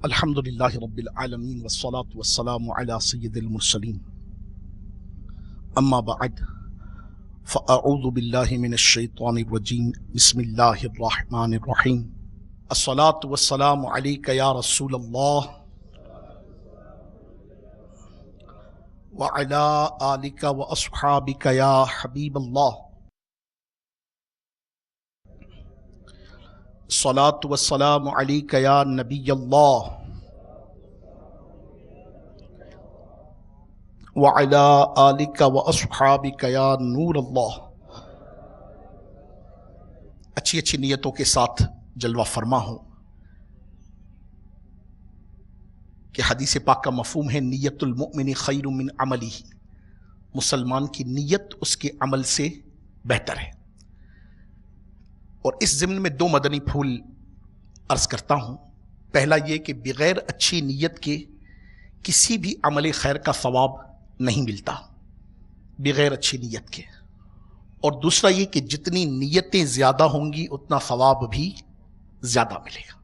الحمد للہ رب العالمین والصلاة والسلام علی سید المرسلین اما بعد فاعوذ باللہ من الشیطان الرجیم بسم اللہ الرحمن الرحیم الصلاة والسلام علیک یا رسول اللہ وعلی آلک واصحابک یا حبیب اللہ الصلاة والسلام علیک یا نبی اللہ وعلی آلک واصحابک یا نور اللہ۔ اچھی اچھی نیتوں کے ساتھ جلوہ فرما ہوں کہ حدیث پاک کا مفہوم ہے نیت المؤمن خیر من عملہ، مسلمان کی نیت اس کے عمل سے بہتر ہے۔ اور اس ضمن میں دو مدنی پھول عرض کرتا ہوں۔ پہلا یہ کہ بغیر اچھی نیت کے کسی بھی عمل خیر کا ثواب نہیں ملتا، بغیر اچھی نیت کے۔ اور دوسرا یہ کہ جتنی نیتیں زیادہ ہوں گی اتنا ثواب بھی زیادہ ملے گا۔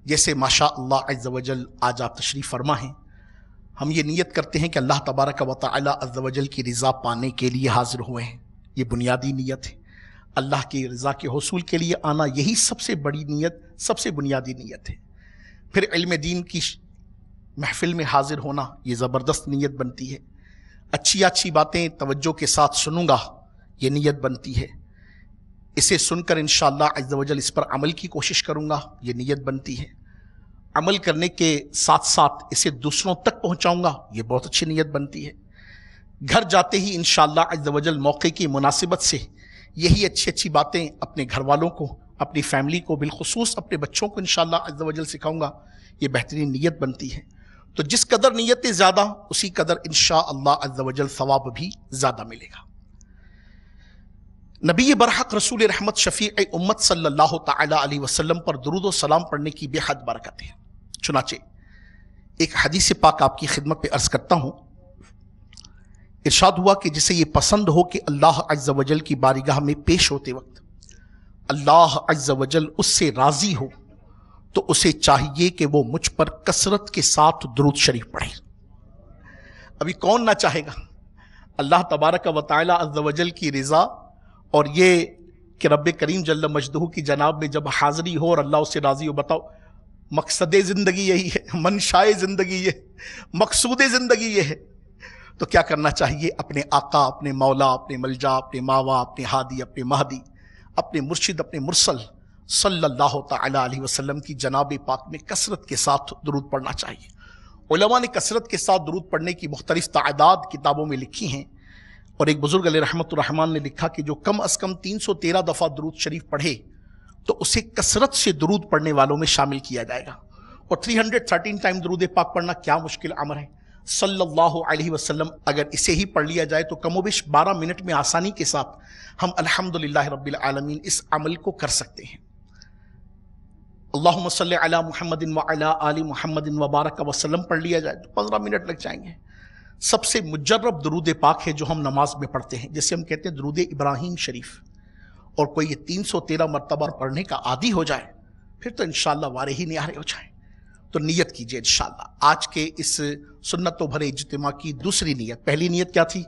جیسے ماشاء اللہ عز و جل آج آپ تشریف فرما ہیں، ہم یہ نیت کرتے ہیں کہ اللہ تبارک و تعالی عز و جل کی رضا پانے کے لیے حاضر ہوئے ہیں، یہ بنیادی نیت ہے۔ اللہ کی رضا کے حصول کے لیے آنا، یہی سب سے بڑی نیت، سب سے بنیادی نیت ہے۔ پھر علم دین کی محفل میں حاضر ہونا، یہ زبردست نیت بنتی ہے۔ اچھی اچھی باتیں توجہ کے ساتھ سنوں گا، یہ نیت بنتی ہے۔ اسے سن کر انشاءاللہ عز و جل اس پر عمل کی کوشش کروں گا، یہ نیت بنتی ہے۔ عمل کرنے کے ساتھ ساتھ اسے دوسروں تک پہنچاؤں گا، یہ بہت اچھی نیت بنتی ہے۔ گھر جاتے ہی انشاءاللہ عز و جل موقع کی مناسبت سے یہی اچھی اچھی باتیں اپنے گھر والوں کو، اپنی فیملی کو، بالخصوص اپنے بچوں کو انشاءاللہ عز و جل سکھاؤں گا، یہ بہترین نیت بنتی ہے۔ تو جس قدر نیتیں زیادہ، اسی قدر انشاءاللہ عز و جل ثواب بھی زیادہ ملے گا۔ نبی برحق رسول رحمت شفیع امت صلی اللہ تعالی علیہ وسلم پر درود و سلام پڑھنے کی بے حد برکت ہے۔ چنانچہ ایک حدیث پاک آپ کی خدمت پہ عرض کرتا ہوں۔ ارشاد ہوا کہ جسے یہ پسند ہو کہ اللہ عز و جل کی بارگاہ میں پیش ہوتے وقت اللہ عز و جل اس سے راضی ہو، تو اسے چاہیے کہ وہ مجھ پر کثرت کے ساتھ درود شریف پڑھے۔ ابھی کون نہ چاہے گا اللہ تبارک و تعالی عز و جل کی رضا، اور یہ کہ رب کریم جل مجدہ کی جناب میں جب حاضری ہو اور اللہ اس سے راضی ہو۔ بتاؤ، مقصد زندگی یہی ہے، منشائے زندگی یہ، مقصود زندگی یہ ہے۔ تو کیا کرنا چاہیے؟ اپنے آقا، اپنے مولا، اپنے ملجا، اپنے ماوا، اپنے ہادی، اپنے مہدی، اپنے مرشد، اپنے مرسل صلی اللہ تعالی علیہ وسلم کی جناب پاک میں کثرت کے ساتھ درود پڑھنا چاہیے۔ علماء نے کثرت کے ساتھ درود پڑھنے کی مختلف تعداد کتابوں میں لکھی ہیں، اور ایک بزرگ علیہ رحمت الرحمن نے لکھا کہ جو کم از کم 313 دفعہ درود شریف پڑھے تو اسے کثرت سے درود پڑھنے والوں میں شامل کیا جائے گا۔ اور 313 ٹائم درود پاک پڑھنا کیا مشکل امر ہے۔ صلی اللہ علیہ وسلم اگر اسے ہی پڑھ لیا جائے تو کم و بیش 12 منٹ میں آسانی کے ساتھ ہم الحمدللہ رب العالمین اس عمل کو کر سکتے ہیں۔ اللہم صلی علی محمد وعلی آل محمد وبارک وسلم پڑھ لیا جائے تو 15 منٹ لگ جائیں گے۔ سب سے مجرب درود پاک ہے جو ہم نماز میں پڑھتے ہیں، جسے ہم کہتے ہیں درود ابراہیم شریف، اور کوئی یہ 313 مرتبہ پڑھنے کا عادی ہو جائے پھر تو انشاءاللہ وارے ہی نیارے ہو جائیں۔ تو نیت کیجئے انشاءاللہ آج کے اس سنتوں بھرے اجتماع کی دوسری نیت۔ پہلی نیت کیا تھی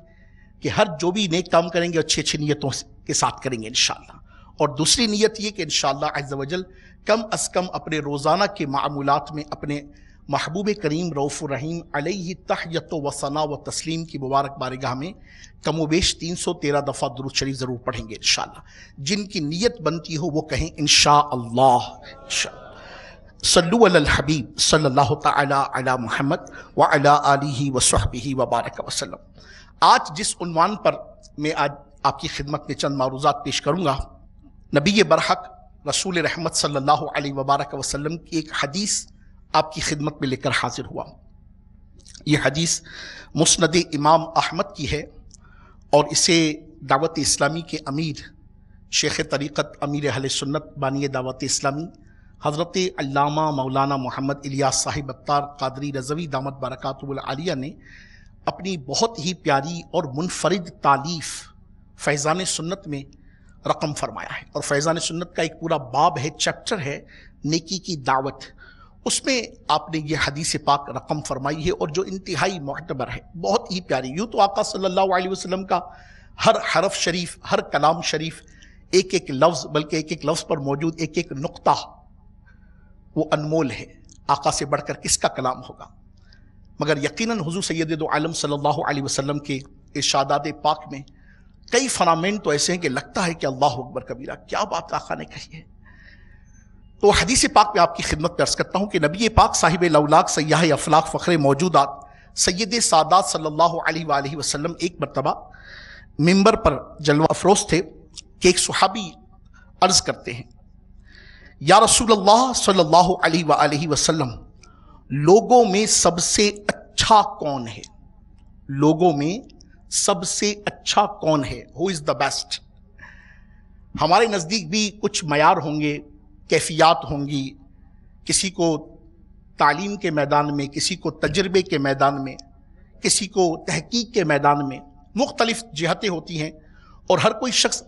کہ ہر جو بھی نیک کام کریں گے اچھی اچھی نیتوں کے ساتھ کریں گے انشاءاللہ۔ اور دوسری نیت یہ کہ انشاءاللہ عز و جل کم از کم اپنے روزانہ کے معمولات میں اپنے محبوب کریم رؤوف الرحیم علیہ تحیت و ثنا و تسلیم کی مبارک بارگاہ میں کم و بیش 313 دفعہ درود شریف ضرور پڑھیں گے انشاءاللہ۔ جن کی نیت بنتی ہو وہ کہیں انشاءاللہ۔ صلو علی الحبیب صلی اللہ تعالی علی محمد وعلی آلہ وصحبہ وبارک وسلم۔ آج جس عنوان پر میں آج آپ کی خدمت میں چند معروضات پیش کروں گا، نبی برحق رسول رحمت صلی اللہ علیہ وبارک وسلم کی ایک حدیث آپ کی خدمت میں لے کر حاضر ہوا۔ یہ حدیث مسند امام احمد کی ہے، اور اسے دعوت اسلامی کے امیر، شیخ طریقت، امیر اہل سنت، بانی دعوت اسلامی حضرت علامہ مولانا محمد الیاس صاحب اتار قادری رضوی دامت برکاتہ العالیہ نے اپنی بہت ہی پیاری اور منفرد تالیف فیضان سنت میں رقم فرمایا ہے۔ اور فیضان سنت کا ایک پورا باب ہے، چیپٹر ہے نیکی کی دعوت، اس میں آپ نے یہ حدیث پاک رقم فرمائی ہے اور جو انتہائی معتبر ہے، بہت ہی پیاری. یوں تو آقا صلی اللہ علیہ وسلم کا ہر حرف شریف، ہر کلام شریف، ایک ایک لفظ، بلکہ ایک ایک لفظ پر موجود ایک ایک نقطہ وہ انمول ہے. آقا سے بڑھ کر کس کا کلام ہوگا؟ مگر یقیناً حضور سید دو عالم صلی اللہ علیہ وسلم کے ارشادات پاک میں کئی فرامین تو ایسے ہیں کہ لگتا ہے کہ اللہ اکبر کبیرہ، کیا بات آقا نے کہی ہے. تو حدیث پاک میں آپ کی خدمت میں عرض کرتا ہوں کہ نبی پاک صاحب لولاک سیاح افلاق فخر موجودات سید سادات صلی اللہ علیہ وآلہ وسلم ایک مرتبہ ممبر پر جلوہ افروز تھے کہ ایک صحابی عرض کرتے ہیں، یا رسول اللہ صلی اللہ علیہ وآلہ وسلم، لوگوں میں سب سے اچھا کون ہے؟ لوگوں میں سب سے اچھا کون ہے؟ ہو از دا بیسٹ؟ ہمارے نزدیک بھی کچھ معیار ہوں گے، کیفیات ہوں گی. کسی کو تعلیم کے میدان میں، کسی کو تجربے کے میدان میں، کسی کو تحقیق کے میدان میں مختلف جہتیں ہوتی ہیں، اور ہر کوئی شخص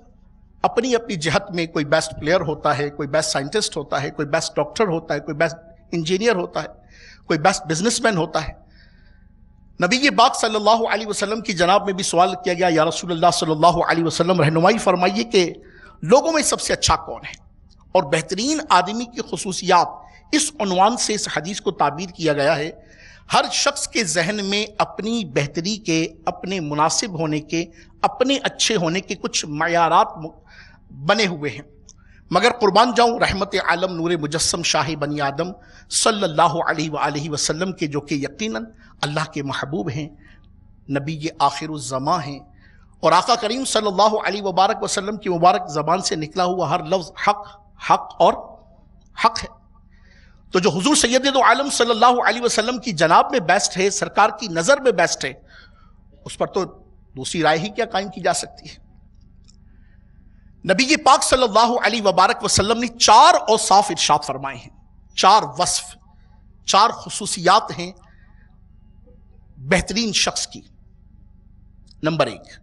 اپنی اپنی جہت میں کوئی بیسٹ پلیئر ہوتا ہے، کوئی بیسٹ سائنٹسٹ ہوتا ہے، کوئی بیسٹ ڈاکٹر ہوتا ہے، کوئی بیسٹ انجینئر ہوتا ہے، کوئی بیسٹ بزنس مین ہوتا ہے. نبی پاک صلی اللہ علیہ وسلم کی جناب میں بھی سوال کیا گیا، یا رسول اللہ صلی اللہ علیہ وسلم رہنمائی فرمائیے کہ لوگوں میں سب سے اچھا کون ہے؟ اور بہترین آدمی کی خصوصیات اس عنوان سے اس حدیث کو تعبیر کیا گیا ہے. ہر شخص کے ذہن میں اپنی بہتری کے، اپنے مناسب ہونے کے، اپنے اچھے ہونے کے کچھ معیارات بنے ہوئے ہیں، مگر قربان جاؤں رحمت عالم نور مجسم شاہ بنی آدم صلی اللہ علیہ وآلہ وسلم کے، جو کہ یقیناً اللہ کے محبوب ہیں، نبی آخر الزماں ہیں، اور آقا کریم صلی اللہ علیہ وبارک وسلم کی مبارک زبان سے نکلا ہوا ہر لفظ حق، حق اور حق ہے. تو جو حضور سید دو عالم صلی اللہ علیہ وسلم کی جناب میں بیسٹ ہے، سرکار کی نظر میں بیسٹ ہے، اس پر تو دوسری رائے ہی کیا قائم کی جا سکتی ہے. نبی پاک صلی اللہ علیہ وبارک وسلم نے 4 اوصاف ارشاد فرمائے ہیں، 4 وصف، 4 خصوصیات ہیں بہترین شخص کی. نمبر 1،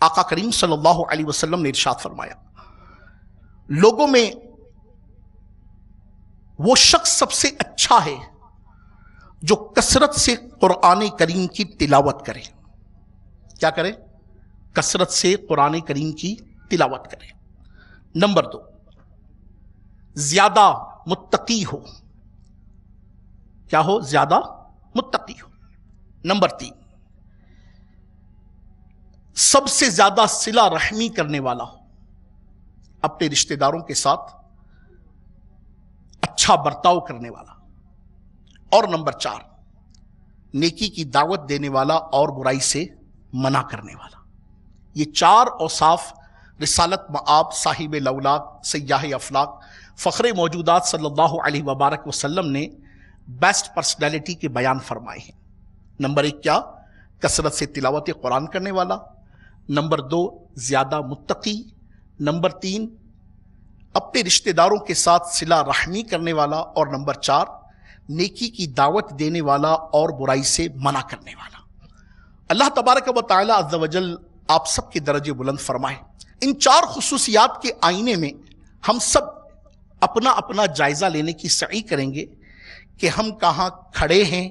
آقا کریم صلی اللہ علیہ وسلم نے ارشاد فرمایا، لوگوں میں وہ شخص سب سے اچھا ہے جو کثرت سے قرآن کریم کی تلاوت کرے. کیا کرے؟ کثرت سے قرآن کریم کی تلاوت کرے. نمبر 2، زیادہ متقی ہو. کیا ہو؟ زیادہ متقی ہو. نمبر 3، سب سے زیادہ صلہ رحمی کرنے والا ہو، اپنے رشتہ داروں کے ساتھ اچھا برتاؤ کرنے والا. اور نمبر 4، نیکی کی دعوت دینے والا اور برائی سے منع کرنے والا. یہ 4 اوصاف رسالت مآب صاحب لولاک سیاح افلاق فخر موجودات صلی اللہ علیہ وبارک وسلم نے بیسٹ پرسنالٹی کے بیان فرمائے ہیں. نمبر 1 کیا؟ کثرت سے تلاوت قرآن کرنے والا. نمبر 2، زیادہ متقی. نمبر 3، اپنے رشتہ داروں کے ساتھ صلہ رحمی کرنے والا. اور نمبر 4، نیکی کی دعوت دینے والا اور برائی سے منع کرنے والا. اللہ تبارک و تعالی عز و جل آپ سب کے درجے بلند فرمائے. ان 4 خصوصیات کے آئینے میں ہم سب اپنا اپنا جائزہ لینے کی سعی کریں گے کہ ہم کہاں کھڑے ہیں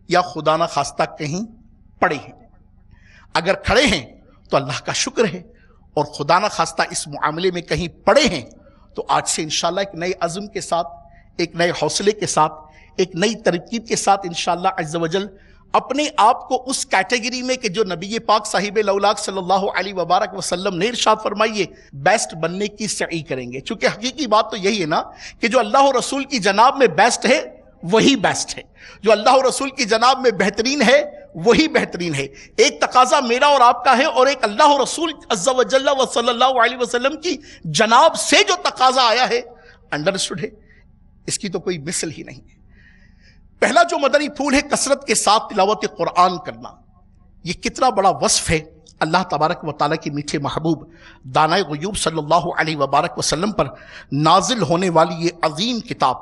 یا خدا نہ خواستہ کہیں پڑے ہیں. اگر کھڑے ہیں تو اللہ کا شکر ہے، اور خدا نہ خواستہ اس معاملے میں کہیں پڑے ہیں تو آج سے انشاءاللہ ایک نئے عزم کے ساتھ، ایک نئے حوصلے کے ساتھ، ایک نئی ترکیب کے ساتھ انشاءاللہ عز و جل اپنے آپ کو اس کیٹیگری میں کہ جو نبی پاک صاحب لولاک صلی اللہ علیہ وبارک وسلم نے ارشاد فرمائیے بیسٹ بننے کی سعی کریں گے. چونکہ حقیقی بات تو یہی ہے نا کہ جو اللہ و رسول کی جناب میں بیسٹ ہے وہی بیسٹ ہے، جو اللہ و رسول کی جناب میں بہترین ہے وہی بہترین ہے. ایک تقاضا میرا اور آپ کا ہے، اور ایک اللہ و رسول عز و جل و صلی اللہ علیہ وسلم کی جناب سے جو تقاضا آیا ہے انڈرسٹوڈ ہے، اس کی تو کوئی مثل ہی نہیں ہے. پہلا جو مدنی پھول ہے کثرت کے ساتھ تلاوت قرآن کرنا. یہ کتنا بڑا وصف ہے اللہ تبارک و تعالیٰ کے میٹھے محبوب دانائے غیوب صلی اللہ علیہ وبارک وسلم پر نازل ہونے والی یہ عظیم کتاب،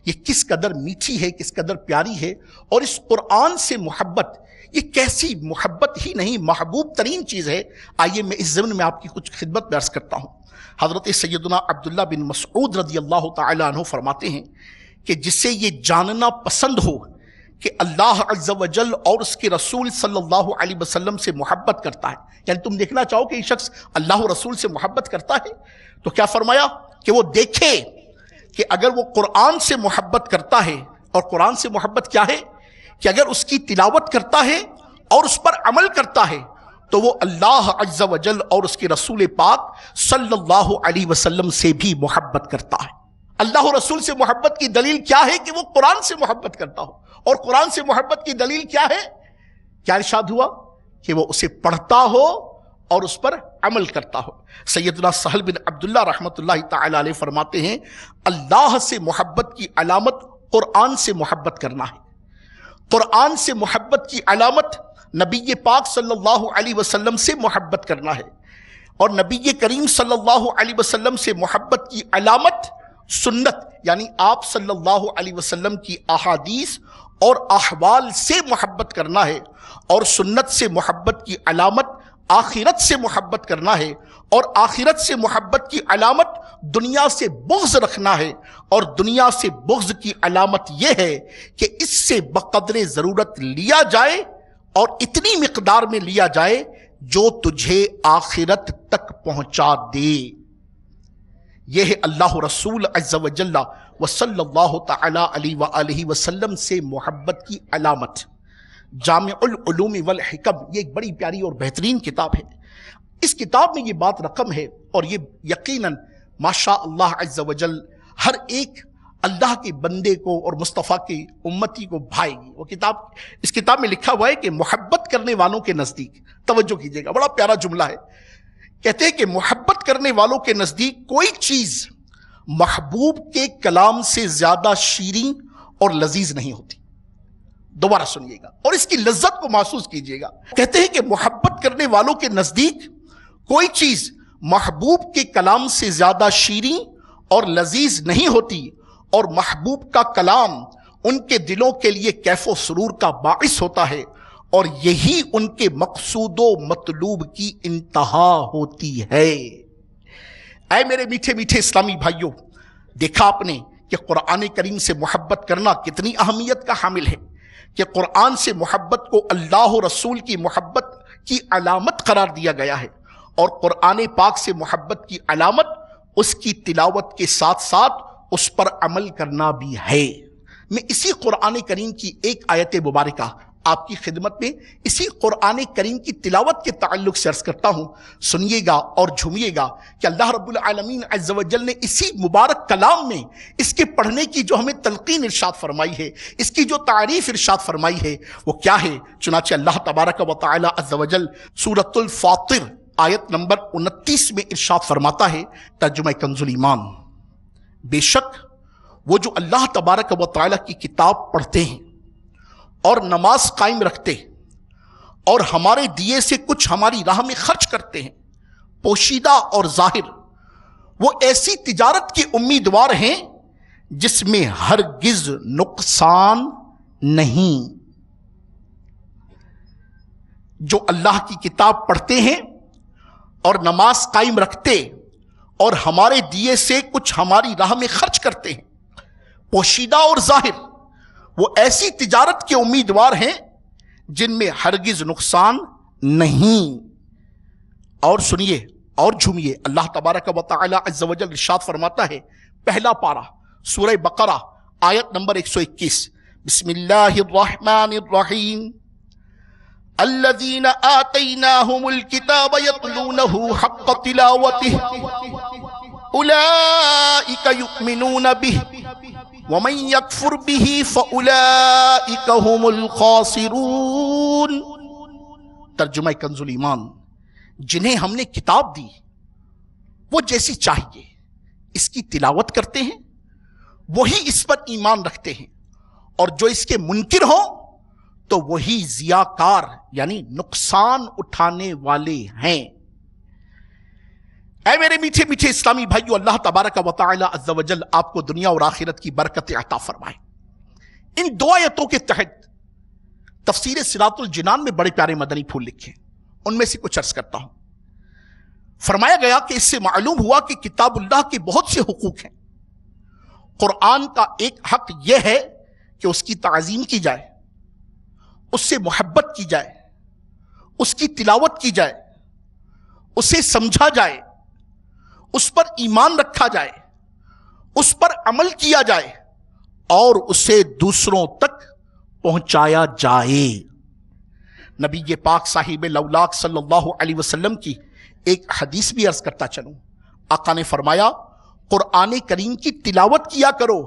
یہ کس قدر میٹھی ہے، کس قدر پیاری ہے. اور اس قرآن سے محبت، یہ کیسی محبت ہی نہیں، محبوب ترین چیز ہے. آئیے میں اس ضمن میں آپ کی کچھ خدمت میں عرض کرتا ہوں. حضرت سیدنا عبداللہ بن مسعود رضی اللہ تعالی عنہ فرماتے ہیں کہ جسے یہ جاننا پسند ہو کہ اللہ عز و جل اور اس کے رسول صلی اللہ علیہ وسلم سے محبت کرتا ہے، یعنی تم دیکھنا چاہو کہ یہ شخص اللہ و رسول سے محبت کرتا ہے، تو کیا فرمایا کہ وہ دیکھے کہ اگر وہ قرآن سے محبت کرتا ہے، اور قرآن سے محبت کیا ہے کہ اگر اس کی تلاوت کرتا ہے اور اس پر عمل کرتا ہے تو وہ اللہ عز و جل اور اس کے رسول پاک صلی اللہ علیہ وسلم سے بھی محبت کرتا ہے۔ اللہ و رسول سے محبت کی دلیل کیا ہے کہ وہ قرآن سے محبت کرتا ہو، اور قرآن سے محبت کی دلیل کیا ہے؟ کیا ارشاد ہوا کہ وہ اسے پڑھتا ہو اور اس پر عمل کرتا ہو۔ سیدنا سہل بن عبداللہ رحمۃ اللہ تعالی علیہ فرماتے ہیں اللہ سے محبت کی علامت قرآن سے محبت کرنا ہے، قرآن سے محبت کی علامت نبی پاک صلی اللہ علیہ وسلم سے محبت کرنا ہے، اور نبی کریم صلی اللہ علیہ وسلم سے محبت کی علامت سنت یعنی آپ صلی اللہ علیہ وسلم کی احادیث اور احوال سے محبت کرنا ہے، اور سنت سے محبت کی علامت آخرت سے محبت کرنا ہے، اور آخرت سے محبت کی علامت دنیا سے بغض رکھنا ہے، اور دنیا سے بغض کی علامت یہ ہے کہ اس سے بقدر ضرورت لیا جائے اور اتنی مقدار میں لیا جائے جو تجھے آخرت تک پہنچا دے۔ یہ ہے اللہ رسول عز و جل و صلی اللہ تعالی علیہ وآلہ وسلم سے محبت کی علامت۔ جامع العلوم والحکم یہ ایک بڑی پیاری اور بہترین کتاب ہے، اس کتاب میں یہ بات رقم ہے، اور یہ یقیناً ماشاء اللہ عز و جل ہر ایک اللہ کے بندے کو اور مصطفیٰ کی امتی کو بھائے گی۔ وہ کتاب، اس کتاب میں لکھا ہوا ہے کہ محبت کرنے والوں کے نزدیک، توجہ کیجئے گا، بڑا پیارا جملہ ہے، کہتے ہیں کہ محبت کرنے والوں کے نزدیک کوئی چیز محبوب کے کلام سے زیادہ شیریں اور لذیذ نہیں ہوتی۔ دوبارہ سنیے گا اور اس کی لذت کو محسوس کیجئے گا۔ کہتے ہیں کہ محبت کرنے والوں کے نزدیک کوئی چیز محبوب کے کلام سے زیادہ شیریں اور لذیذ نہیں ہوتی، اور محبوب کا کلام ان کے دلوں کے لیے کیف و سرور کا باعث ہوتا ہے، اور یہی ان کے مقصود و مطلوب کی انتہا ہوتی ہے۔ اے میرے میٹھے میٹھے اسلامی بھائیوں، دیکھا آپ نے کہ قرآن کریم سے محبت کرنا کتنی اہمیت کا حامل ہے، کہ قرآن سے محبت کو اللہ و رسول کی محبت کی علامت قرار دیا گیا ہے، اور قرآن پاک سے محبت کی علامت اس کی تلاوت کے ساتھ ساتھ اس پر عمل کرنا بھی ہے۔ میں اسی قرآن کریم کی ایک آیت مبارکہ آپ کی خدمت میں اسی قرآن کریم کی تلاوت کے تعلق سے عرض کرتا ہوں، سنیے گا اور جھومیے گا کہ اللہ رب العالمین عز و جل نے اسی مبارک کلام میں اس کے پڑھنے کی جو ہمیں تلقین ارشاد فرمائی ہے، اس کی جو تعریف ارشاد فرمائی ہے وہ کیا ہے۔ چنانچہ اللہ تبارک و تعالی عز و جل سورۃ الفاطر آیت نمبر 29 میں ارشاد فرماتا ہے، ترجمہ کنز ایمان، بے شک وہ جو اللہ تبارک و تعالی کی کتاب پڑھتے ہیں اور نماز قائم رکھتے اور ہمارے دیے سے کچھ ہماری راہ میں خرچ کرتے ہیں، پوشیدہ اور ظاہر، وہ ایسی تجارت کے امیدوار ہیں جس میں ہرگز نقصان نہیں۔ جو اللہ کی کتاب پڑھتے ہیں اور نماز قائم رکھتے اور ہمارے دیے سے کچھ ہماری راہ میں خرچ کرتے ہیں، پوشیدہ اور ظاہر، وہ ایسی تجارت کے امیدوار ہیں جن میں ہرگز نقصان نہیں۔ اور سنیے اور جھومیے، اللہ تبارک و تعالی عز و جل ارشاد فرماتا ہے، پہلا پارہ سورہ بقرہ آیت نمبر 121، بسم اللہ الرحمن الرحیم، الذین آتیناہم الکتاب یتلونہ حق تلاوتہ اولئک یؤمنون بہ وَمَن يَكْفُرْ بِهِ فَأُولَئِكَ هُمُ الْخَاسِرُونَ۔ ترجمہ کنز ایمان، جنہیں ہم نے کتاب دی وہ جیسی چاہیے اس کی تلاوت کرتے ہیں، وہی اس پر ایمان رکھتے ہیں، اور جو اس کے منکر ہوں تو وہی ضیاءکار یعنی نقصان اٹھانے والے ہیں۔ اے میرے میٹھے میٹھے اسلامی بھائیو، اللہ تبارک و تعالی عز و جل آپ کو دنیا اور آخرت کی برکت عطا فرمائے۔ ان دو آیتوں کے تحت تفسیر صراط الجنان میں بڑے پیارے مدنی پھول لکھے، ان میں سے کچھ عرض کرتا ہوں۔ فرمایا گیا کہ اس سے معلوم ہوا کہ کتاب اللہ کے بہت سے حقوق ہیں، قرآن کا ایک حق یہ ہے کہ اس کی تعظیم کی جائے، اس سے محبت کی جائے، اس کی تلاوت کی جائے، اسے سمجھا جائے، اس پر ایمان رکھا جائے، اس پر عمل کیا جائے اور اسے دوسروں تک پہنچایا جائے۔ نبی پاک صاحب لولاک صلی اللہ علیہ وسلم کی ایک حدیث بھی عرض کرتا چلوں، آقا نے فرمایا قرآن کریم کی تلاوت کیا کرو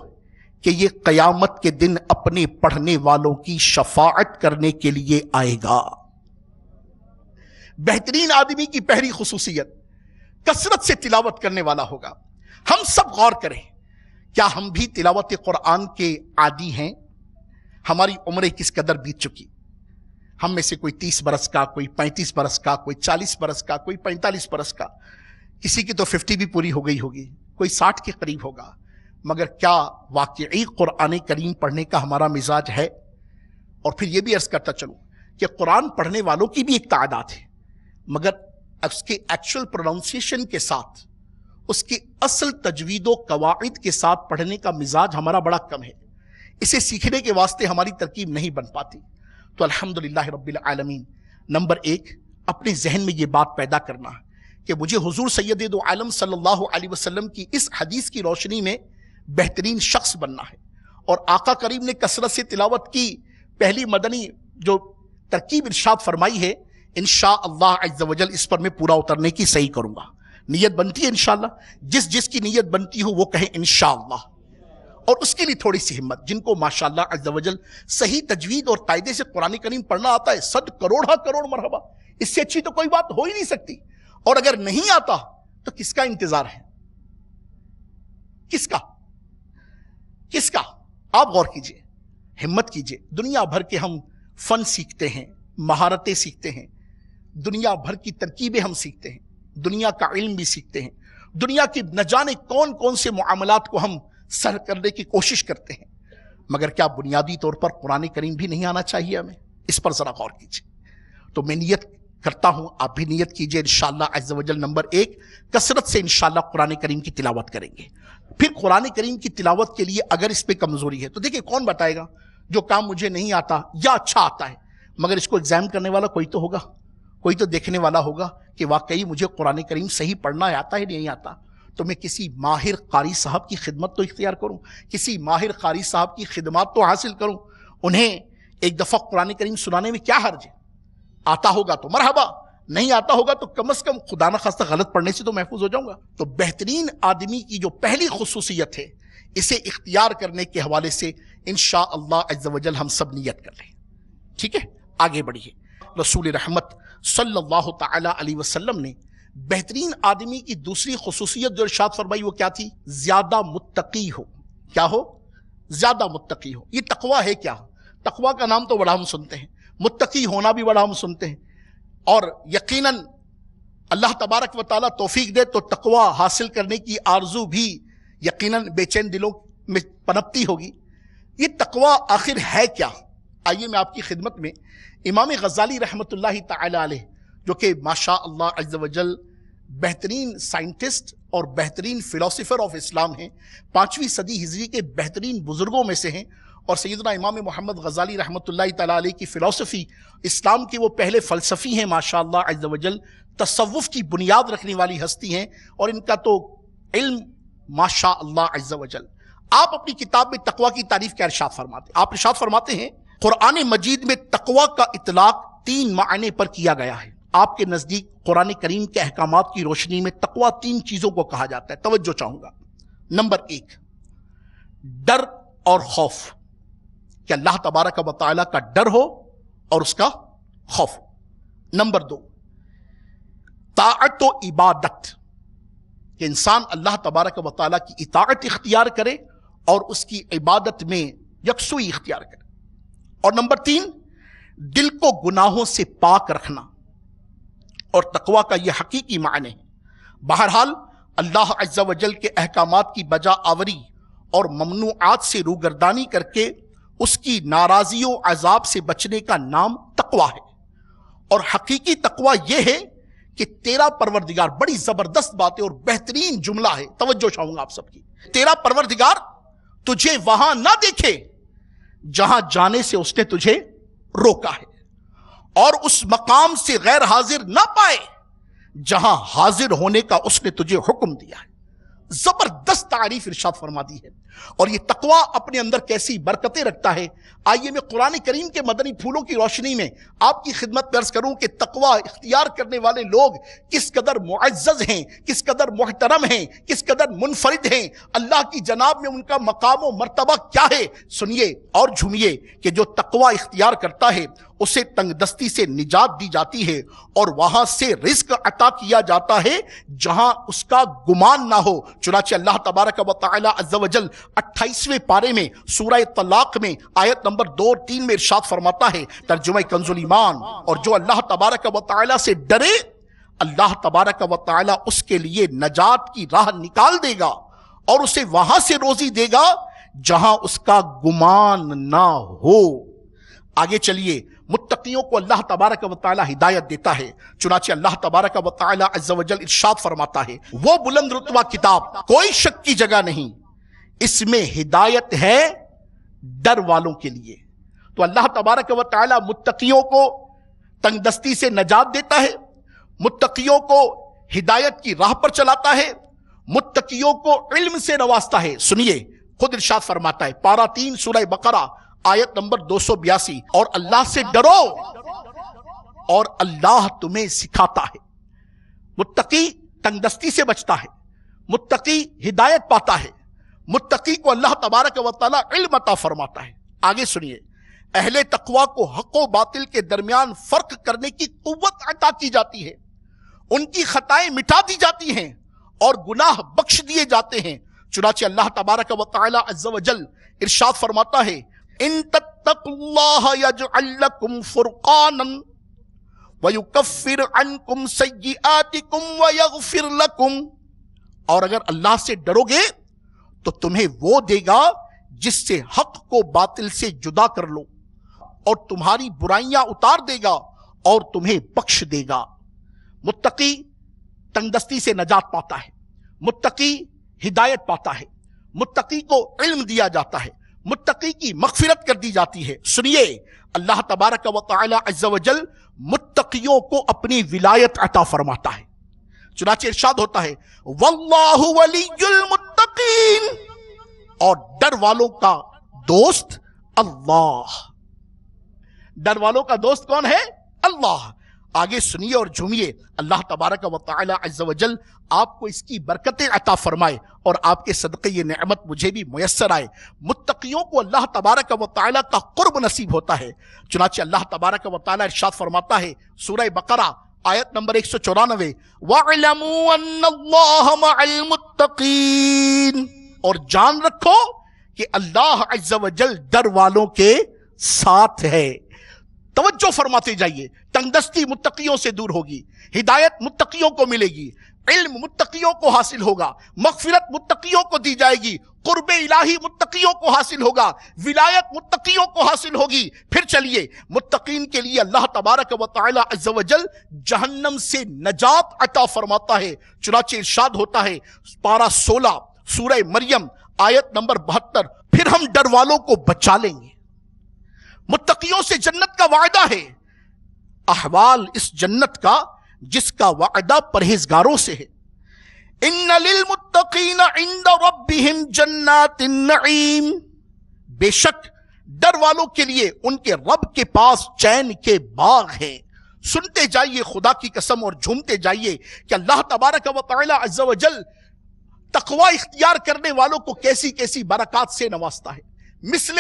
کہ یہ قیامت کے دن اپنے پڑھنے والوں کی شفاعت کرنے کے لیے آئے گا۔ بہترین آدمی کی پہلی خصوصیت کثرت سے تلاوت کرنے والا ہوگا۔ ہم سب غور کریں، کیا ہم بھی تلاوت قرآن کے عادی ہیں؟ ہماری عمریں کس قدر بیت چکی؟ ہم میں سے کوئی 30 برس کا، کوئی 35 برس کا، کوئی 40 برس کا، کوئی 45 برس کا، کسی کی تو 50 بھی پوری ہو گئی ہوگی، کوئی 60 کے قریب ہوگا۔ مگر کیا واقعی قرآن کریم پڑھنے کا ہمارا مزاج ہے؟ اور پھر یہ بھی عرض کرتا چلوں کہ قرآن پڑھنے والوں کی بھی ایک تعداد ہے، مگر اس کے ایکچول پروننسیشن کے ساتھ، اس کی اصل تجوید و قواعد کے ساتھ پڑھنے کا مزاج ہمارا بڑا کم ہے۔ اسے سیکھنے کے واسطے ہماری ترکیب نہیں بن پاتی۔ تو الحمدللہ رب العالمین، نمبر 1 اپنے ذہن میں یہ بات پیدا کرنا کہ مجھے حضور سید دو عالم صلی اللہ علیہ وسلم کی اس حدیث کی روشنی میں بہترین شخص بننا ہے، اور آقا کریم نے کثرت سے تلاوت کی پہلی مدنی جو ترکیب ارشاد فرمائی ہے، انشاءاللہ عز و جل اس پر میں پورا اترنے کی صحیح کروں گا۔ نیت بنتی ہے انشاءاللہ، جس کی نیت بنتی ہو وہ کہے انشاءاللہ، اور اس کے لیے تھوڑی سی ہمت۔ جن کو ماشاءاللہ عز و جل صحیح تجوید اور قاعدے سے قرآن کریم پڑھنا آتا ہے، 100 کروڑ مرحبا، اس سے اچھی تو کوئی بات ہو ہی نہیں سکتی۔ اور اگر نہیں آتا تو کس کا انتظار ہے؟ کس کا؟ آپ غور کیجئے، ہمت کیجئے۔ دنیا بھر کے ہم فن سیکھتے ہیں، مہارتیں سیکھتے ہیں، دنیا بھر کی ترکیبیں ہم سیکھتے ہیں، دنیا کا علم بھی سیکھتے ہیں، دنیا کی نہ جانے کون سے معاملات کو ہم سر کرنے کی کوشش کرتے ہیں، مگر کیا بنیادی طور پر قرآن کریم بھی نہیں آنا چاہیے ہمیں؟ اس پر ذرا غور کیجئے۔ تو میں نیت کرتا ہوں، آپ بھی نیت کیجئے انشاءاللہ عز و جل۔ نمبر 1 کثرت سے انشاءاللہ قرآن کریم کی تلاوت کریں گے۔ پھر قرآن کریم کی تلاوت کے لیے اگر اس پہ کمزوری ہے تو دیکھیں، کون بتائے گا جو کام مجھے نہیں آتا یا اچھا آتا ہے، مگر اس کو ایگزام کرنے والا کوئی تو ہوگا، کوئی تو دیکھنے والا ہوگا کہ واقعی مجھے قرآن کریم صحیح پڑھنا آتا ہے نہیں آتا، تو میں کسی ماہر قاری صاحب کی خدمت تو اختیار کروں، کسی ماہر قاری صاحب کی خدمات تو حاصل کروں۔ انہیں ایک دفعہ قرآن کریم سنانے میں کیا حرج ہے؟ آتا ہوگا تو مرحبا، نہیں آتا ہوگا تو کم از کم خدا نہ خواستہ غلط پڑھنے سے تو محفوظ ہو جاؤں گا۔ تو بہترین آدمی کی جو پہلی خصوصیت ہے، اسے اختیار کرنے کے حوالے سے انشاءاللہ عز و جل ہم سب نیت کر لیں، ٹھیک ہے؟ آگے بڑھیے۔ رسول رحمت صلی اللہ تعالی علیہ وسلم نے بہترین آدمی کی دوسری خصوصیت جو ارشاد فرمائی وہ کیا تھی؟ زیادہ متقی ہو۔ کیا ہو؟ زیادہ متقی ہو۔ یہ تقوی ہے کیا؟ تقوی کا نام تو بڑا ہم سنتے ہیں، متقی ہونا بھی بڑا ہم سنتے ہیں، اور یقیناً اللہ تبارک و تعالیٰ توفیق دے تو تقوی حاصل کرنے کی آرزو بھی یقیناً بے چین دلوں میں پنپتی ہوگی۔ یہ تقوی آخر ہے کیا؟ آئیے میں آپ کی خدمت میں امام غزالی رحمۃ اللہ تعالی علیہ، جو کہ ماشاء اللہ عز و جل بہترین سائنٹسٹ اور بہترین فلاسفر آف اسلام ہیں، 5ویں صدی ہجری کے بہترین بزرگوں میں سے ہیں، اور سیدنا امام محمد غزالی رحمۃ اللہ تعالی علیہ کی فلاسفی، اسلام کے وہ پہلے فلسفی ہیں ماشاء اللہ عز و جل، تصوف کی بنیاد رکھنے والی ہستی ہیں، اور ان کا تو علم ماشاء اللہ عز و جل۔ آپ اپنی کتاب میں تقوی کی تعریف کیا ارشاد فرماتے ہیں؟ آپ ارشاد فرماتے ہیں قرآن مجید میں تقوی کا اطلاق 3 معنی پر کیا گیا ہے۔ آپ کے نزدیک قرآن کریم کے احکامات کی روشنی میں تقوی 3 چیزوں کو کہا جاتا ہے، توجہ چاہوں گا۔ نمبر 1 ڈر اور خوف، کہ اللہ تبارک و تعالیٰ کا ڈر ہو اور اس کا خوف۔ نمبر 2 طاعت و عبادت، کہ انسان اللہ تبارک و تعالیٰ کی اطاعت اختیار کرے اور اس کی عبادت میں یکسوئی اختیار کرے۔ اور نمبر 3 دل کو گناہوں سے پاک رکھنا، اور تقوی کا یہ حقیقی معنی ہے۔ بہرحال اللہ عز و جل کے احکامات کی بجا آوری اور ممنوعات سے روگردانی کر کے اس کی ناراضی و عذاب سے بچنے کا نام تقوی ہے، اور حقیقی تقوی یہ ہے کہ تیرا پروردگار، بڑی زبردست بات ہے اور بہترین جملہ ہے، توجہ چاہوں گا آپ سب کی، تیرا پروردگار تجھے وہاں نہ دیکھے جہاں جانے سے اس نے تجھے روکا ہے، اور اس مقام سے غیر حاضر نہ پائے جہاں حاضر ہونے کا اس نے تجھے حکم دیا ہے۔ زبردست تعریف ارشاد فرما دی ہے۔ اور یہ تقوی اپنے اندر کیسی برکتیں رکھتا ہے، آئیے میں قرآن کریم کے مدنی پھولوں کی روشنی میں آپ کی خدمت میں عرض کروں کہ تقوی اختیار کرنے والے لوگ کس قدر معزز ہیں، کس قدر محترم ہیں، کس قدر منفرد ہیں، اللہ کی جناب میں ان کا مقام و مرتبہ کیا ہے۔ سنیے اور جھومیے کہ جو تقوی اختیار کرتا ہے اسے تنگ دستی سے نجات دی جاتی ہے، اور وہاں سے رزق عطا کیا جاتا ہے جہاں اس کا گمان نہ ہو۔ چنانچہ اللہ تبارک و تعالی عز و جل 28ویں پارے میں سورہ طلاق میں آیت نمبر 2 اور 3 میں ارشاد فرماتا ہے، ترجمہ کنز الایمان، اور جو اللہ تبارک و تعالی سے ڈرے اللہ تبارک و تعالی اس کے لیے نجات کی راہ نکال دے گا اور اسے وہاں سے روزی دے گا جہاں اس کا گمان نہ ہو۔ آگے چلیے، متقیوں کو اللہ تبارک و تعالی ہدایت دیتا ہے، چنانچہ اللہ تبارک و تعالی عز و جل ارشاد فرماتا ہے، وہ بلند رتبہ کتاب کوئی شک کی جگہ نہیں، اس میں ہدایت ہے ڈر والوں کے لیے۔ تو اللہ تبارک و تعالی متقیوں کو تنگ دستی سے نجات دیتا ہے، متقیوں کو ہدایت کی راہ پر چلاتا ہے، متقیوں کو علم سے نوازتا ہے۔ سنیے، خود ارشاد فرماتا ہے، پارہ 3 سورہ بقرہ آیت نمبر 282، اور اللہ سے ڈرو اور اللہ تمہیں سکھاتا ہے۔ متقی تنگ دستی سے بچتا ہے، متقی ہدایت پاتا ہے، متقی کو اللہ تبارک و تعالی علم عطا فرماتا ہے۔ آگے سنیے، اہل تقوی کو حق و باطل کے درمیان فرق کرنے کی قوت عطا کی جاتی ہے، ان کی خطائیں مٹا دی جاتی ہیں اور گناہ بخش دیے جاتے ہیں۔ چنانچہ اللہ تبارک و تعالی عز و جل ارشاد فرماتا ہے، ان تتقوا اللہ یجعل لکم فرقانا ویکفر عنکم سیئاتکم ویغفر لکم، اور اگر اللہ سے ڈرو گے تو تمہیں وہ دے گا جس سے حق کو باطل سے جدا کر لو، اور تمہاری برائیاں اتار دے گا اور تمہیں بخش دے گا۔ متقی تنگ دستی سے نجات پاتا ہے، متقی ہدایت پاتا ہے، متقی کو علم دیا جاتا ہے، متقی کی مغفرت کر دی جاتی ہے۔ سنیے، اللہ تبارک و تعالی عز و جل متقیوں کو اپنی ولایت عطا فرماتا ہے، چنانچہ ارشاد ہوتا ہے، واللہ ولی المتقین، اور ڈر والوں کا دوست اللہ۔ ڈر والوں کا دوست کون ہے؟ اللہ۔ آگے سنیے اور جھومیے، اللہ تبارک و تعالی عز و جل آپ کو اس کی برکتیں عطا فرمائے اور آپ کے صدقے یہ نعمت مجھے بھی میسر آئے۔ متقیوں کو اللہ تبارک و تعالی کا قرب نصیب ہوتا ہے، چنانچہ اللہ تبارک و تعالی ارشاد فرماتا ہے سورہ بقرہ آیت نمبر 194، وَاعْلَمُوا أَنَّ اللَّهَ مَعَ الْمُتَّقِينَ، اور جان رکھو کہ اللہ عز و جل ڈر والوں کے ساتھ ہے۔ توجہ فرماتے جائیے، تنگ دستی متقیوں سے دور ہوگی، ہدایت متقیوں کو ملے گی، علم متقیوں کو حاصل ہوگا، مغفرت متقیوں کو دی جائے گی، قرب الہی متقیوں کو حاصل ہوگا، ولایت متقیوں کو حاصل ہوگی۔ پھر چلیے، متقین کے لیے اللہ تبارک و تعالی عز و جل جہنم سے نجات عطا فرماتا ہے، چنانچہ ارشاد ہوتا ہے پارہ 16 سورہ مریم آیت نمبر 72، پھر ہم ڈر والوں کو بچا لیں گے۔ متقیوں سے جنت کا وعدہ ہے، احوال اس جنت کا جس کا وعدہ پرہیزگاروں سے ہے۔ ان للمتقین عند ربهم جنات النعیم، بے شک ڈر والوں کے لیے ان کے رب کے پاس چین کے باغ ہیں۔ سنتے جائیے خدا کی قسم اور جھومتے جائیے کہ اللہ تبارک و تعالی عز و جل تقوی اختیار کرنے والوں کو کیسی کیسی برکات سے نوازتا ہے۔ مثل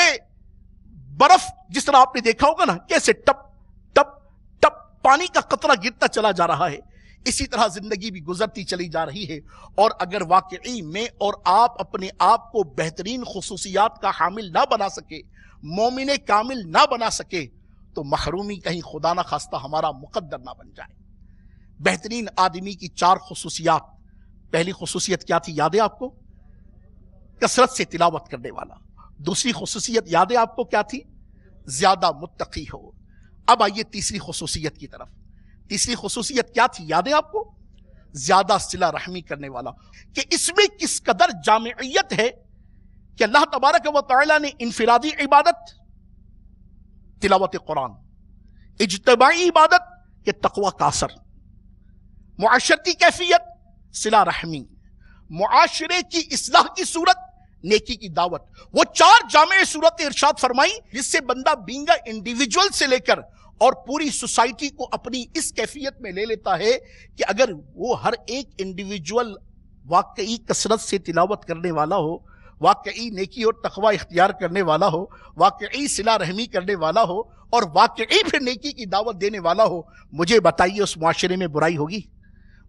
برف جس طرح آپ نے دیکھا ہوگا نا، کیسے ٹپ ٹپ ٹپ پانی کا قطرہ گرتا چلا جا رہا ہے، اسی طرح زندگی بھی گزرتی چلی جا رہی ہے۔ اور اگر واقعی میں اور آپ اپنے آپ کو بہترین خصوصیات کا حامل نہ بنا سکے، مومن کامل نہ بنا سکے، تو محرومی کہیں خدا نہ خواستہ ہمارا مقدر نہ بن جائے۔ بہترین آدمی کی 4 خصوصیات، پہلی خصوصیت کیا تھی یاد ہے آپ کو؟ کثرت سے تلاوت کرنے والا۔ دوسری خصوصیت یاد ہے آپ کو کیا تھی؟ زیادہ متقی ہو۔ اب آئیے تیسری خصوصیت کی طرف۔ تیسری خصوصیت کیا تھی یاد ہے آپ کو؟ زیادہ صلہ رحمی کرنے والا۔ کہ اس میں کس قدر جامعیت ہے کہ اللہ تبارک و تعالی نے انفرادی عبادت تلاوت قرآن، اجتماعی عبادت کہ تقوی کا اثر، معاشرتی کیفیت صلہ رحمی، معاشرے کی اصلاح کی صورت نیکی کی دعوت، وہ 4 جامع صورت ارشاد فرمائی جس سے بندہ بینگا انڈیویجول سے لے کر اور پوری سوسائٹی کو اپنی اس کیفیت میں لے لیتا ہے کہ اگر وہ ہر ایک انڈیویجول واقعی کثرت سے تلاوت کرنے والا ہو، واقعی نیکی اور تقوی اختیار کرنے والا ہو، واقعی صلہ رحمی کرنے والا ہو اور واقعی پھر نیکی کی دعوت دینے والا ہو، مجھے بتائیے اس معاشرے میں برائی ہوگی؟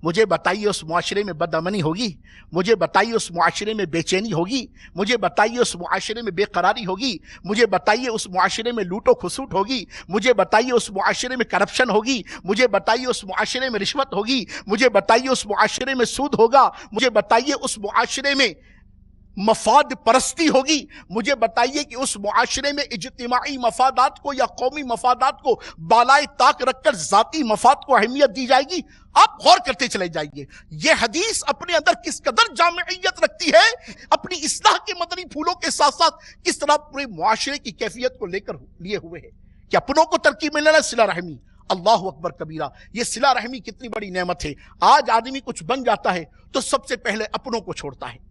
مجھے بتائیے اس معاشرے میں بدامنی ہوگی؟ مجھے بتائیے اس معاشرے میں بے چینی ہوگی؟ مجھے بتائیے اس معاشرے میں بے قراری ہوگی؟ مجھے بتائیے اس معاشرے میں لوٹ و کھسوٹ ہوگی؟ مجھے بتائیے اس معاشرے میں کرپشن ہوگی؟ مجھے بتائیے اس معاشرے میں رشوت ہوگی؟ مجھے بتائیے اس معاشرے میں سود ہوگا؟ مجھے بتائیے اس معاشرے میں مفاد پرستی ہوگی؟ مجھے بتائیے کہ اس معاشرے میں اجتماعی مفادات کو یا قومی مفادات کو بالائے طاق رکھ کر ذاتی مفاد کو اہمیت دی جائے گی؟ آپ غور کرتے چلے جائیے یہ حدیث اپنے اندر کس قدر جامعیت رکھتی ہے، اپنی اصلاح کے مدنی پھولوں کے ساتھ ساتھ کس طرح پورے معاشرے کی کیفیت کو لے کر لیے ہوئے ہے کہ اپنوں کو ترقی ملنا ہے صلہ رحمی۔ اللہ اکبر کبیرہ، یہ صلہ رحمی کتنی بڑی نعمت ہے۔ آج آدمی کچھ بن جاتا ہے تو سب سے پہلے اپنوں کو چھوڑتا ہے،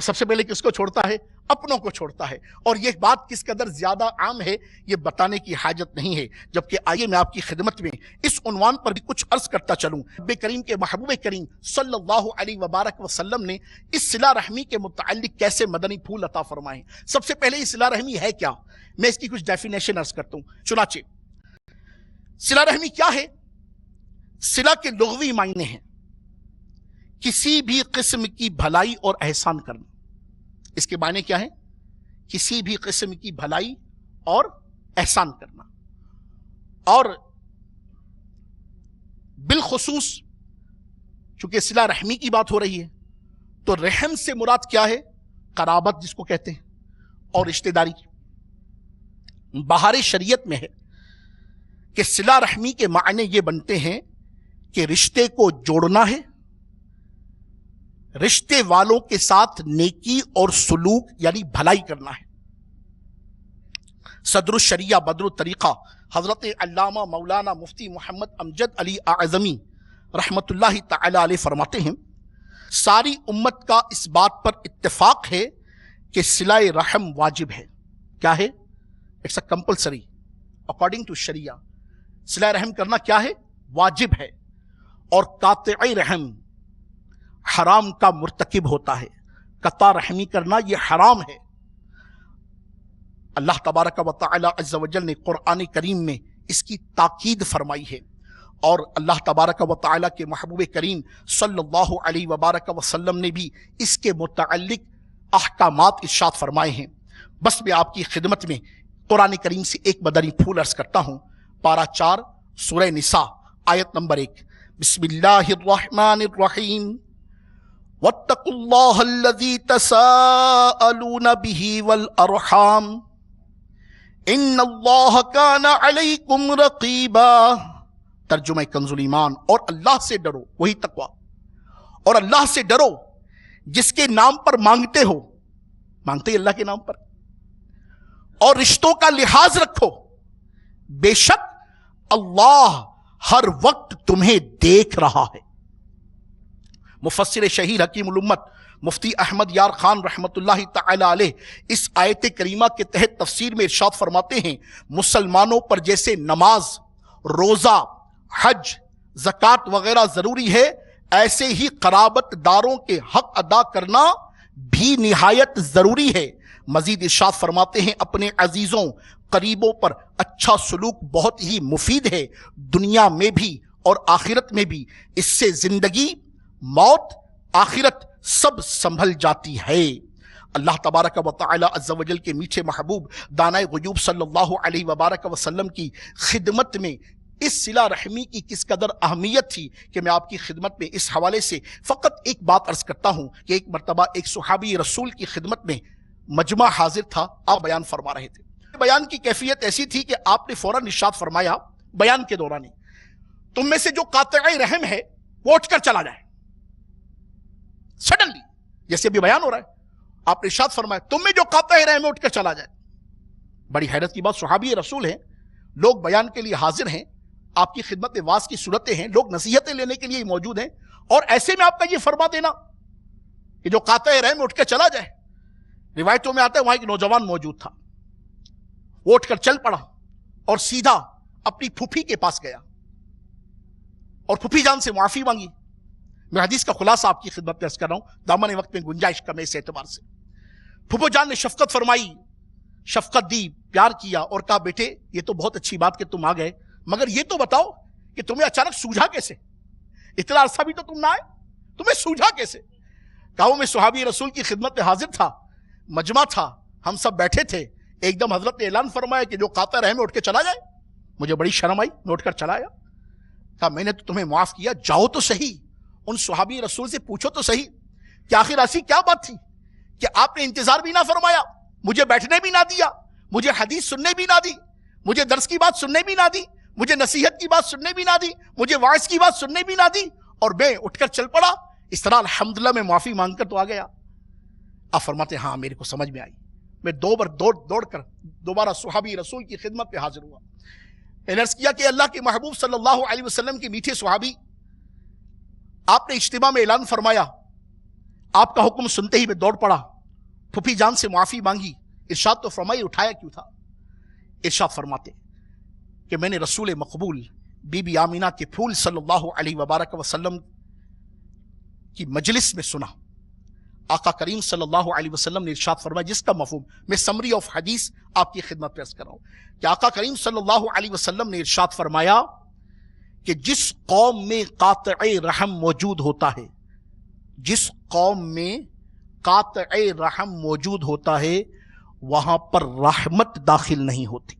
سب سے پہلے کس کو چھوڑتا ہے؟ اپنوں کو چھوڑتا ہے۔ اور یہ بات کس قدر زیادہ عام ہے یہ بتانے کی حاجت نہیں ہے، جبکہ آئیے میں آپ کی خدمت میں اس عنوان پر بھی کچھ عرض کرتا چلوں۔ رب کریم کے محبوب کریم صلی اللہ علیہ وبارک وسلم نے اس صلہ رحمی کے متعلق کیسے مدنی پھول عطا فرمائے۔ سب سے پہلے یہ صلہ رحمی ہے کیا؟ میں اس کی کچھ ڈیفینیشن عرض کرتا ہوں۔ چنانچہ صلہ رحمی کیا ہے؟ صلہ کے لغوی معنی ہیں کسی بھی قسم کی بھلائی اور احسان کرنا۔ اس کے معنی کیا ہے؟ کسی بھی قسم کی بھلائی اور احسان کرنا۔ اور بالخصوص چونکہ صلہ رحمی کی بات ہو رہی ہے تو رحم سے مراد کیا ہے؟ قرابت جس کو کہتے ہیں اور رشتہ داری۔ بہار شریعت میں ہے کہ صلہ رحمی کے معنی یہ بنتے ہیں کہ رشتے کو جوڑنا ہے، رشتے والوں کے ساتھ نیکی اور سلوک یعنی بھلائی کرنا ہے۔ صدر الشریعہ بدر الطریقہ حضرت علامہ مولانا مفتی محمد امجد علی اعظمی رحمت اللہ تعالی علیہ فرماتے ہیں ساری امت کا اس بات پر اتفاق ہے کہ صلہ رحم واجب ہے۔ کیا ہے؟ It's a compulsory according to شریعہ۔ صلہ رحم کرنا کیا ہے؟ واجب ہے۔ اور قاطع رحم حرام کا مرتکب ہوتا ہے۔ قطع رحمی کرنا یہ حرام ہے۔ اللہ تبارک و تعالی عز و جل نے قرآن کریم میں اس کی تاکید فرمائی ہے، اور اللہ تبارک و تعالی کے محبوب کریم صلی اللہ علیہ وبارک وسلم نے بھی اس کے متعلق احکامات ارشاد فرمائے ہیں۔ بس میں آپ کی خدمت میں قرآن کریم سے ایک مدنی پھول عرض کرتا ہوں۔ پارہ 4 سورہ نساء آیت نمبر 1، بسم اللہ الرحمن الرحیم، واتقوا اللہ الذی تساءلون بہ والارحام ان اللہ کان علیکم رقیبا۔ ترجمہ کنز الایمان، اور اللہ سے ڈرو، وہی تقوی، اور اللہ سے ڈرو جس کے نام پر مانگتے ہو، مانگتے ہی اللہ کے نام پر، اور رشتوں کا لحاظ رکھو، بے شک اللہ ہر وقت تمہیں دیکھ رہا ہے۔ مفسر شہیر حکیم الامت مفتی احمد یار خان رحمت اللہ تعالی علیہ اس آیت کریمہ کے تحت تفسیر میں ارشاد فرماتے ہیں مسلمانوں پر جیسے نماز، روزہ، حج، زکوٰۃ وغیرہ ضروری ہے، ایسے ہی قرابت داروں کے حق ادا کرنا بھی نہایت ضروری ہے۔ مزید ارشاد فرماتے ہیں اپنے عزیزوں قریبوں پر اچھا سلوک بہت ہی مفید ہے، دنیا میں بھی اور آخرت میں بھی، اس سے زندگی، موت، آخرت سب سنبھل جاتی ہے۔ اللہ تبارک و تعالی عز و جل کے میٹھے محبوب دانائے غیوب صلی اللہ علیہ وبارک وسلم کی خدمت میں اس صلہ رحمی کی کس قدر اہمیت تھی کہ میں آپ کی خدمت میں اس حوالے سے فقط ایک بات عرض کرتا ہوں کہ ایک مرتبہ ایک صحابی رسول کی خدمت میں مجمع حاضر تھا، آپ بیان فرما رہے تھے۔ بیان کی کیفیت ایسی تھی کہ آپ نے فوراً ارشاد فرمایا بیان کے دوران، تم میں سے جو قاطع رحم ہے وہ اٹھ کر چلا جائے۔ سڈنلی جیسے ابھی بیان ہو رہا ہے، آپ نے ارشاد فرمایا تم میں جو قاطع رحم اٹھ کر چلا جائے. بڑی حیرت کی بات، صحابی رسول ہیں، لوگ بیان کے لیے حاضر ہیں، آپ کی خدمت واعظ کی صورتیں ہیں، لوگ نصیحتیں لینے کے لیے موجود ہیں، اور ایسے میں آپ کا یہ فرما دینا کہ جو قاطع رحم اٹھ کر چلا جائے. روایتوں میں آتا ہے وہاں ایک نوجوان موجود تھا، وہ اٹھ کر چل پڑا اور سیدھا اپنی پھوپھی کے پاس گیا اور پھوپھی جان سے معافی مانگی. میں حدیث کا خلاصہ آپ کی خدمت میں عرض کر رہا ہوں، دامن وقت میں گنجائش کم ہے اس اعتبار سے. پھوپھو جان نے شفقت فرمائی، شفقت دی، پیار کیا اور کہا بیٹے یہ تو بہت اچھی بات کہ تم آ گئے، مگر یہ تو بتاؤ کہ تمہیں اچانک سوجھا کیسے؟ اتنا عرصہ بھی تو تم نہ آئے، تمہیں سوجھا کیسے؟ کہا وہ میں صحابی رسول کی خدمت میں حاضر تھا، مجمع تھا، ہم سب بیٹھے تھے، ایک دم حضرت نے اعلان فرمایا کہ جو قاطع رحم اٹھ کے چلا جائے. مجھے بڑی شرم آئی، میں اٹھ کر چلا آیا. کہا میں نے تو تمہیں معاف کیا، جاؤ تو صحیح، ان صحابی رسول سے پوچھو تو صحیح کہ آخر ایسی کیا بات تھی کہ آپ نے انتظار بھی نہ فرمایا، مجھے بیٹھنے بھی نہ دیا، مجھے حدیث سننے بھی نہ دی، مجھے درس کی بات سننے بھی نہ دی، مجھے نصیحت کی بات سننے بھی نہ دی، مجھے واعظ کی بات سننے بھی نہ دی، اور میں اٹھ کر چل پڑا. اس طرح الحمدللہ میں معافی مانگ کر تو آ گیا. آپ فرماتے ہاں میرے کو سمجھ میں آئی. میں دوڑ کر دوبارہ صحابی رسول کی خدمت پہ حاضر ہوا. میں نے عرض کیا کہ اللہ کے محبوب صلی اللہ علیہ وسلم کے میٹھے صحابی، آپ نے اجتماع میں اعلان فرمایا، آپ کا حکم سنتے ہی میں دوڑ پڑا، پھوپھی جان سے معافی مانگی. ارشاد تو فرمائی اٹھایا کیوں تھا؟ ارشاد فرماتے کہ میں نے رسول مقبول بی بی آمینہ کے پھول صلی اللہ علیہ وبارک وسلم کی مجلس میں سنا. آقا کریم صلی اللہ علیہ وسلم نے ارشاد فرمایا، جس کا مفہوم میں سمری آف حدیث آپ کی خدمت پیش کر رہا ہوں، کہ آقا کریم صلی اللہ علیہ وسلم نے ارشاد فرمایا کہ جس قوم میں قاطع رحم موجود ہوتا ہے، جس قوم میں قاطع رحم موجود ہوتا ہے وہاں پر رحمت داخل نہیں ہوتی.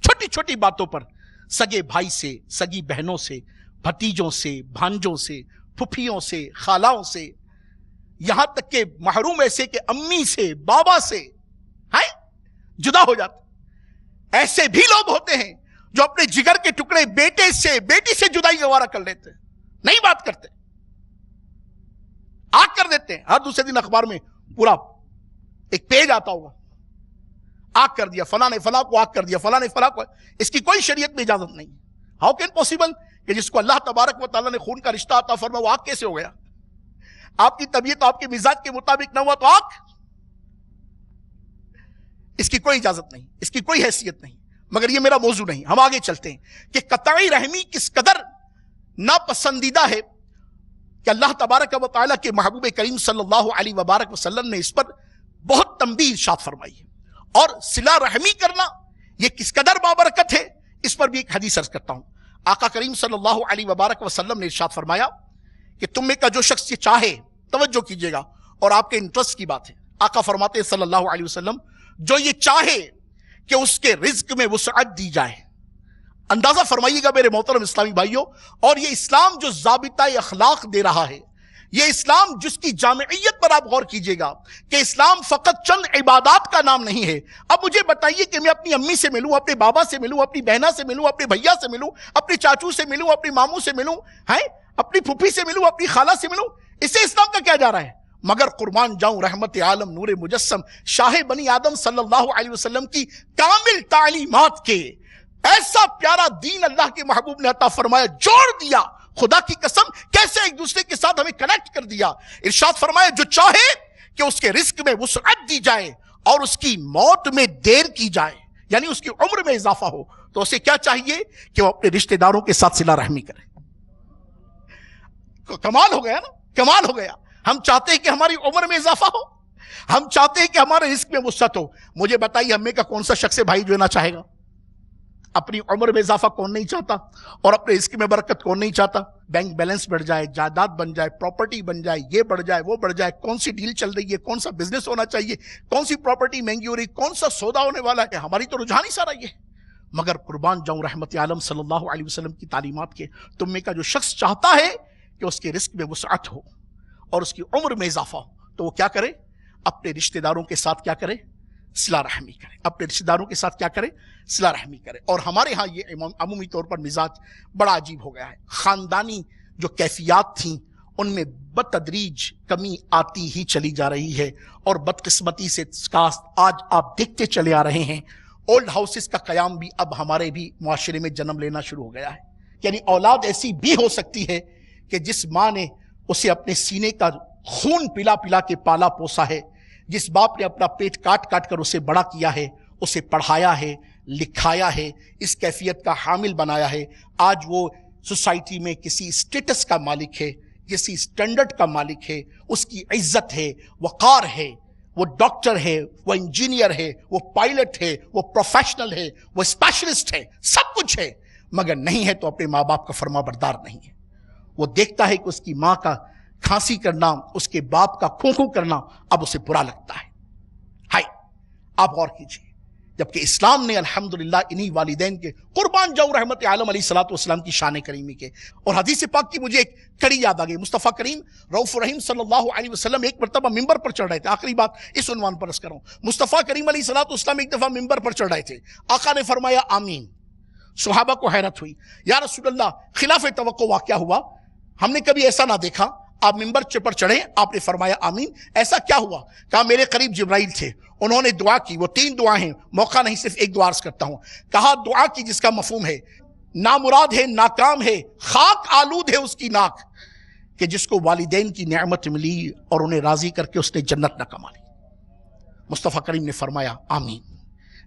چھوٹی چھوٹی باتوں پر سگے بھائی سے، سگی بہنوں سے، بھتیجوں سے، بھانجوں سے، پھپھیوں سے، خالاؤں سے، یہاں تک کہ محروم ایسے کہ امی سے، بابا سے جدا ہو جاتے. ایسے بھی لوگ ہوتے ہیں جو اپنے جگر کے ٹکڑے بیٹے سے، بیٹی سے جدائی گوارا کر لیتے ہیں، نہیں بات کرتے، آگ کر دیتے ہیں. ہر دوسرے دن اخبار میں پورا ایک پیج آتا ہوگا، آگ کر دیا، فلاں نے فلاں کو آگ کر دیا، فلاں نے فلاں کو. اس کی کوئی شریعت میں اجازت نہیں. ہاؤ کین پاسبل کہ جس کو اللہ تبارک و تعالیٰ نے خون کا رشتہ عطا فرمایا وہ آگ کیسے ہو گیا؟ آپ کی طبیعت آپ کے مزاج کے مطابق نہ ہوا تو آگ. اس کی کوئی اجازت نہیں، اس کی کوئی حیثیت نہیں. مگر یہ میرا موضوع نہیں، ہم آگے چلتے ہیں کہ قطعی رحمی کس قدر ناپسندیدہ ہے کہ اللہ تبارک و تعالیٰ کے محبوب کریم صلی اللہ علیہ وبارک وسلم نے اس پر بہت تنبیہ ارشاد فرمائی ہے. اور صلہ رحمی کرنا یہ کس قدر بابرکت ہے، اس پر بھی ایک حدیث عرض کرتا ہوں. آقا کریم صلی اللہ علیہ وبارک وسلم نے ارشاد فرمایا کہ تم میں کا جو شخص یہ چاہے، توجہ کیجئے گا اور آپ کے انٹرسٹ کی بات ہے، آقا فرماتے ہیں صلی اللہ علیہ وسلم، جو یہ چاہے کہ اس کے رزق میں وسعت دی جائے. اندازہ فرمائیے گا میرے محترم اسلامی بھائیوں، اور یہ اسلام جو ضابطہ اخلاق دے رہا ہے، یہ اسلام جس کی جامعیت پر آپ غور کیجئے گا کہ اسلام فقط چند عبادات کا نام نہیں ہے. اب مجھے بتائیے کہ میں اپنی امی سے ملوں، اپنے بابا سے ملوں، اپنی بہنا سے ملوں، اپنے بھیا سے ملوں، اپنے چاچو سے ملوں، اپنے ماموں سے ملوں، اپنی پھوپھی سے ملوں، اپنی خالہ سے ملوں، اس سے اسلام کا کیا جا رہا ہے؟ مگر قربان جاؤں رحمت عالم نور مجسم شاہ بنی آدم صلی اللہ علیہ وسلم کی کامل تعلیمات کے ایسا پیارا دین اللہ کے محبوب نے عطا فرمایا، جوڑ دیا. خدا کی قسم کیسے ایک دوسرے کے ساتھ ہمیں کنیکٹ کر دیا. ارشاد فرمایا جو چاہے کہ اس کے رزق میں وسعت دی جائے اور اس کی موت میں دیر کی جائے، یعنی اس کی عمر میں اضافہ ہو، تو اسے کیا چاہیے کہ وہ اپنے رشتہ داروں کے ساتھ صلہ رحمی کرے. کمال ہو گیا نا، کمال ہو گیا. ہم چاہتے ہیں کہ ہماری عمر میں اضافہ ہو، ہم چاہتے ہیں کہ ہمارے رزق میں وسعت ہو. مجھے بتائیے ہمیں کا کون سا شخص بھائی جو نہ چاہے گا؟ اپنی عمر میں اضافہ کون نہیں چاہتا؟ اور اپنے رزق میں برکت کون نہیں چاہتا؟ بینک بیلنس بڑھ جائے، جائیداد بن جائے، پراپرٹی بن جائے، یہ بڑھ جائے، وہ بڑھ جائے، کون سی ڈیل چل رہی ہے، کون سا بزنس ہونا چاہیے، کون سی پراپرٹی مہنگی ہو رہی، کون سا سودا ہونے والا ہے. ہماری تو رجحان ہی سارا یہ ہے. مگر قربان جاؤں رحمت عالم صلی اللہ علیہ وسلم کی تعلیمات کے، تم میں کا جو شخص چاہتا ہے کہ اس کے رزق میں وسعت ہو اور اس کی عمر میں اضافہ ہو، تو وہ کیا کرے؟ اپنے رشتہ داروں کے ساتھ کیا کرے؟ صلہ رحمی کرے. اپنے رشتہ داروں کے ساتھ کیا کرے؟ صلہ رحمی کرے. اور ہمارے ہاں یہ عمومی طور پر مزاج بڑا عجیب ہو گیا ہے. خاندانی جو کیفیات تھیں ان میں بتدریج کمی آتی ہی چلی جا رہی ہے، اور بدقسمتی سے آج آپ دیکھتے چلے آ رہے ہیں اولڈ ہاؤسز کا قیام بھی اب ہمارے بھی معاشرے میں جنم لینا شروع ہو گیا ہے. یعنی اولاد ایسی بھی ہو سکتی ہے کہ جس ماں نے اسے اپنے سینے کا خون پلا پلا کے پالا پوسا ہے، جس باپ نے اپنا پیٹ کاٹ کاٹ کر اسے بڑا کیا ہے، اسے پڑھایا ہے، لکھایا ہے، اس کیفیت کا حامل بنایا ہے، آج وہ سوسائٹی میں کسی سٹیٹس کا مالک ہے، کسی سٹینڈرڈ کا مالک ہے، اس کی عزت ہے، وقار ہے، وہ ڈاکٹر ہے، وہ انجینئر ہے، وہ پائلٹ ہے، وہ پروفیشنل ہے، وہ اسپیشلسٹ ہے، سب کچھ ہے، مگر نہیں ہے تو اپنے ماں باپ کا فرما بردار نہیں ہے. وہ دیکھتا ہے کہ اس کی ماں کا کھانسی کرنا، اس کے باپ کا کھو کرنا اب اسے برا لگتا ہے. ہائے، آپ غور کیجئے، جبکہ اسلام نے الحمدللہ انہی والدین کے قربان جاؤ رحمت عالم علیہ السلام کی شان کریمی کے. اور حدیث پاک کی مجھے ایک کڑی یاد آ گئی. مصطفیٰ کریم رؤوف الرحیم صلی اللہ علیہ وسلم ایک مرتبہ ممبر پر چڑھ رہے تھے. آخری بات اس عنوان پر عرض کروں، مصطفیٰ کریم علیہ السلام ایک دفعہ ممبر پر چڑھ رہے تھے. آقا نے فرمایا آمین. صحابہ کو حیرت ہوئی، یا رسول اللہ خلاف توقع واقعہ ہوا، ہم نے کبھی ایسا نہ دیکھا. آپ ممبر پر چڑھے، آپ نے فرمایا آمین. ایسا کیا ہوا؟ کہا میرے قریب جبرائیل تھے، انہوں نے دعا کی. وہ 3 دعائیں ہیں، موقع نہیں صرف ایک دعا عرض کرتا ہوں. کہا دعا کی جس کا مفہوم ہے نامراد ہے، ناکام ہے، خاک آلود ہے اس کی ناک، کہ جس کو والدین کی نعمت ملی اور انہیں راضی کر کے اس نے جنت نہ کما لی. مصطفیٰ کریم نے فرمایا آمین.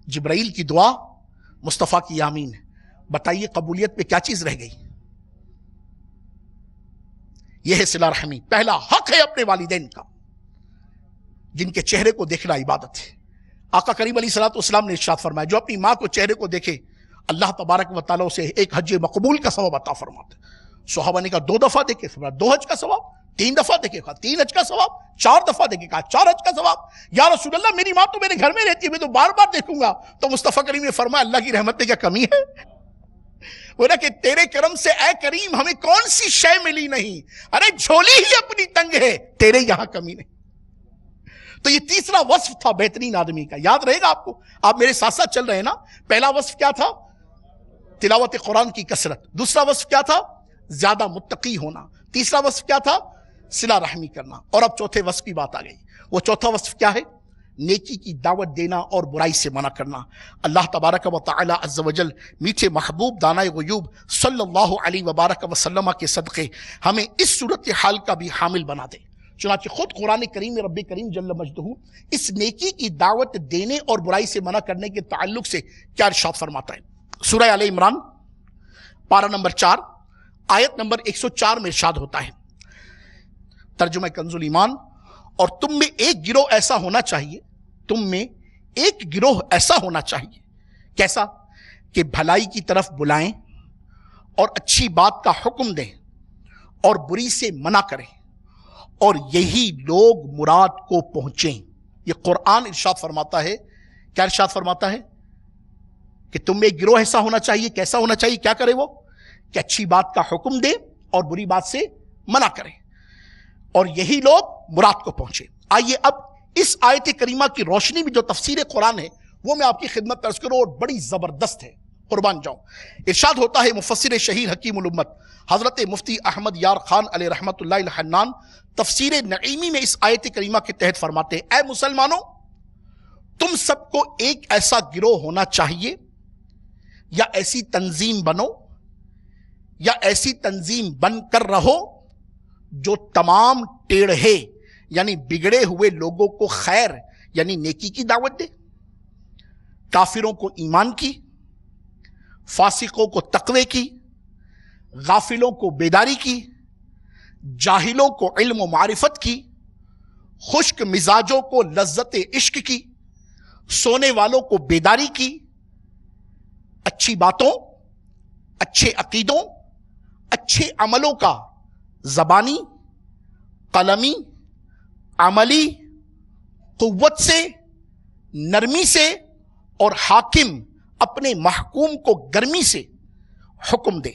جبرائیل کی دعا، مصطفیٰ کی آمین. بتائیے قبولیت پہ کیا چیز رہ گئی؟ یہ ہے صلہ رحمی. پہلا حق ہے اپنے والدین کا، جن کے چہرے کو دیکھنا عبادت ہے. آقا کریم علیہ السلام نے ارشاد فرمایا جو اپنی ماں کو چہرے کو دیکھے اللہ تبارک و تعالیٰ اسے ایک حج مقبول کا ثواب عطا فرماتا ہے. صحابہ نے کہا 2 دفعہ دیکھے، 2 حج کا ثواب. 3 دفعہ دیکھے، کہا 3 حج کا ثواب. 4 دفعہ دیکھے، کہا 4 حج کا ثواب. یا رسول اللہ میری ماں تو میرے گھر میں رہتی ہے، میں تو بار بار دیکھوں گا. تو مصطفیٰ کریم نے فرمایا اللہ کی رحمت میں کیا کمی ہے؟ وہ نہ کہ تیرے کرم سے اے کریم ہمیں کون سی شے ملی نہیں، ارے جھولی ہی اپنی تنگ ہے، تیرے یہاں کمی نہیں. تو یہ تیسرا وصف تھا بہترین آدمی کا. یاد رہے گا آپ کو، آپ میرے ساتھ ساتھ چل رہے ہیں نا. پہلا وصف کیا تھا؟ تلاوت قرآن کی کثرت. دوسرا وصف کیا تھا؟ زیادہ متقی ہونا. تیسرا وصف کیا تھا؟ صلہ رحمی کرنا. اور اب چوتھے وصف کی بات آ گئی. وہ چوتھا وصف کیا ہے؟ نیکی کی دعوت دینا اور برائی سے منع کرنا. اللہ تبارک و تعالی عز و جل میٹھے محبوب دانائے غیوب صلی اللہ علیہ وبارک وسلم کے صدقے ہمیں اس صورتحال کا بھی حامل بنا دے. چنانچہ خود قرآن کریم میں رب کریم جل مجدہ اس نیکی کی دعوت دینے اور برائی سے منع کرنے کے تعلق سے کیا ارشاد فرماتا ہے؟ سورہ آل عمران پارہ نمبر 4 آیت نمبر 104 میں ارشاد ہوتا ہے، ترجمہ کنز الایمان، اور تم میں ایک گروہ ایسا ہونا چاہیے، تم میں ایک گروہ ایسا ہونا چاہیے. کیسا؟ کہ بھلائی کی طرف بلائیں اور اچھی بات کا حکم دیں اور بری سے منع کریں، اور یہی لوگ مراد کو پہنچیں. یہ قرآن ارشاد فرماتا ہے. کیا ارشاد فرماتا ہے؟ کہ تم میں ایک گروہ ایسا ہونا چاہیے. کیسا ہونا چاہیے؟ کیا کرے وہ؟ کہ اچھی بات کا حکم دے اور بری بات سے منع کرے، اور یہی لوگ مراد کو پہنچے. آئیے اب اس آیت کریمہ کی روشنی میں جو تفسیر قرآن ہے وہ میں آپ کی خدمت پیش کروں، اور بڑی زبردست ہے، قربان جاؤں. ارشاد ہوتا ہے مفسر شہیر حکیم الامت حضرت مفتی احمد یار خان علیہ رحمت اللہ الحنان تفسیر نعیمی میں اس آیت کریمہ کے تحت فرماتے ہیں، اے مسلمانوں، تم سب کو ایک ایسا گروہ ہونا چاہیے، یا ایسی تنظیم بنو، یا ایسی تنظیم بن کر رہو جو تمام ٹیڑھے یعنی بگڑے ہوئے لوگوں کو خیر یعنی نیکی کی دعوت دے، کافروں کو ایمان کی، فاسقوں کو تقوی کی، غافلوں کو بیداری کی، جاہلوں کو علم و معرفت کی، خشک مزاجوں کو لذت عشق کی، سونے والوں کو بیداری کی، اچھی باتوں، اچھے عقیدوں، اچھے عملوں کا زبانی، قلمی، عملی قوت سے، نرمی سے، اور حاکم اپنے محکوم کو گرمی سے حکم دے،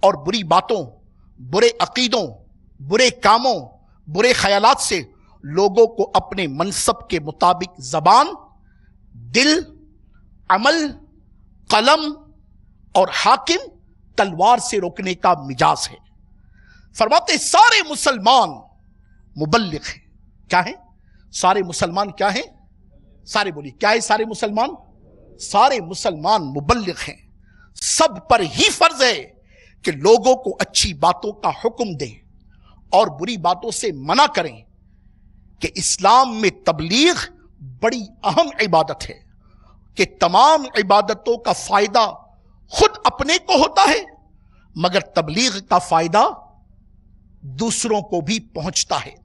اور بری باتوں، برے عقیدوں، برے کاموں، برے خیالات سے لوگوں کو اپنے منصب کے مطابق زبان، دل، عمل، قلم اور حاکم تلوار سے روکنے کا مجاز ہے. فرماتے سارے مسلمان مبلغ ہیں. کیا ہیں سارے مسلمان؟ کیا ہیں سارے؟ بولیے کیا ہے سارے مسلمان؟ سارے مسلمان مبلغ ہیں. سب پر ہی فرض ہے کہ لوگوں کو اچھی باتوں کا حکم دیں اور بری باتوں سے منع کریں. کہ اسلام میں تبلیغ بڑی اہم عبادت ہے کہ تمام عبادتوں کا فائدہ خود اپنے کو ہوتا ہے مگر تبلیغ کا فائدہ دوسروں کو بھی پہنچتا ہے.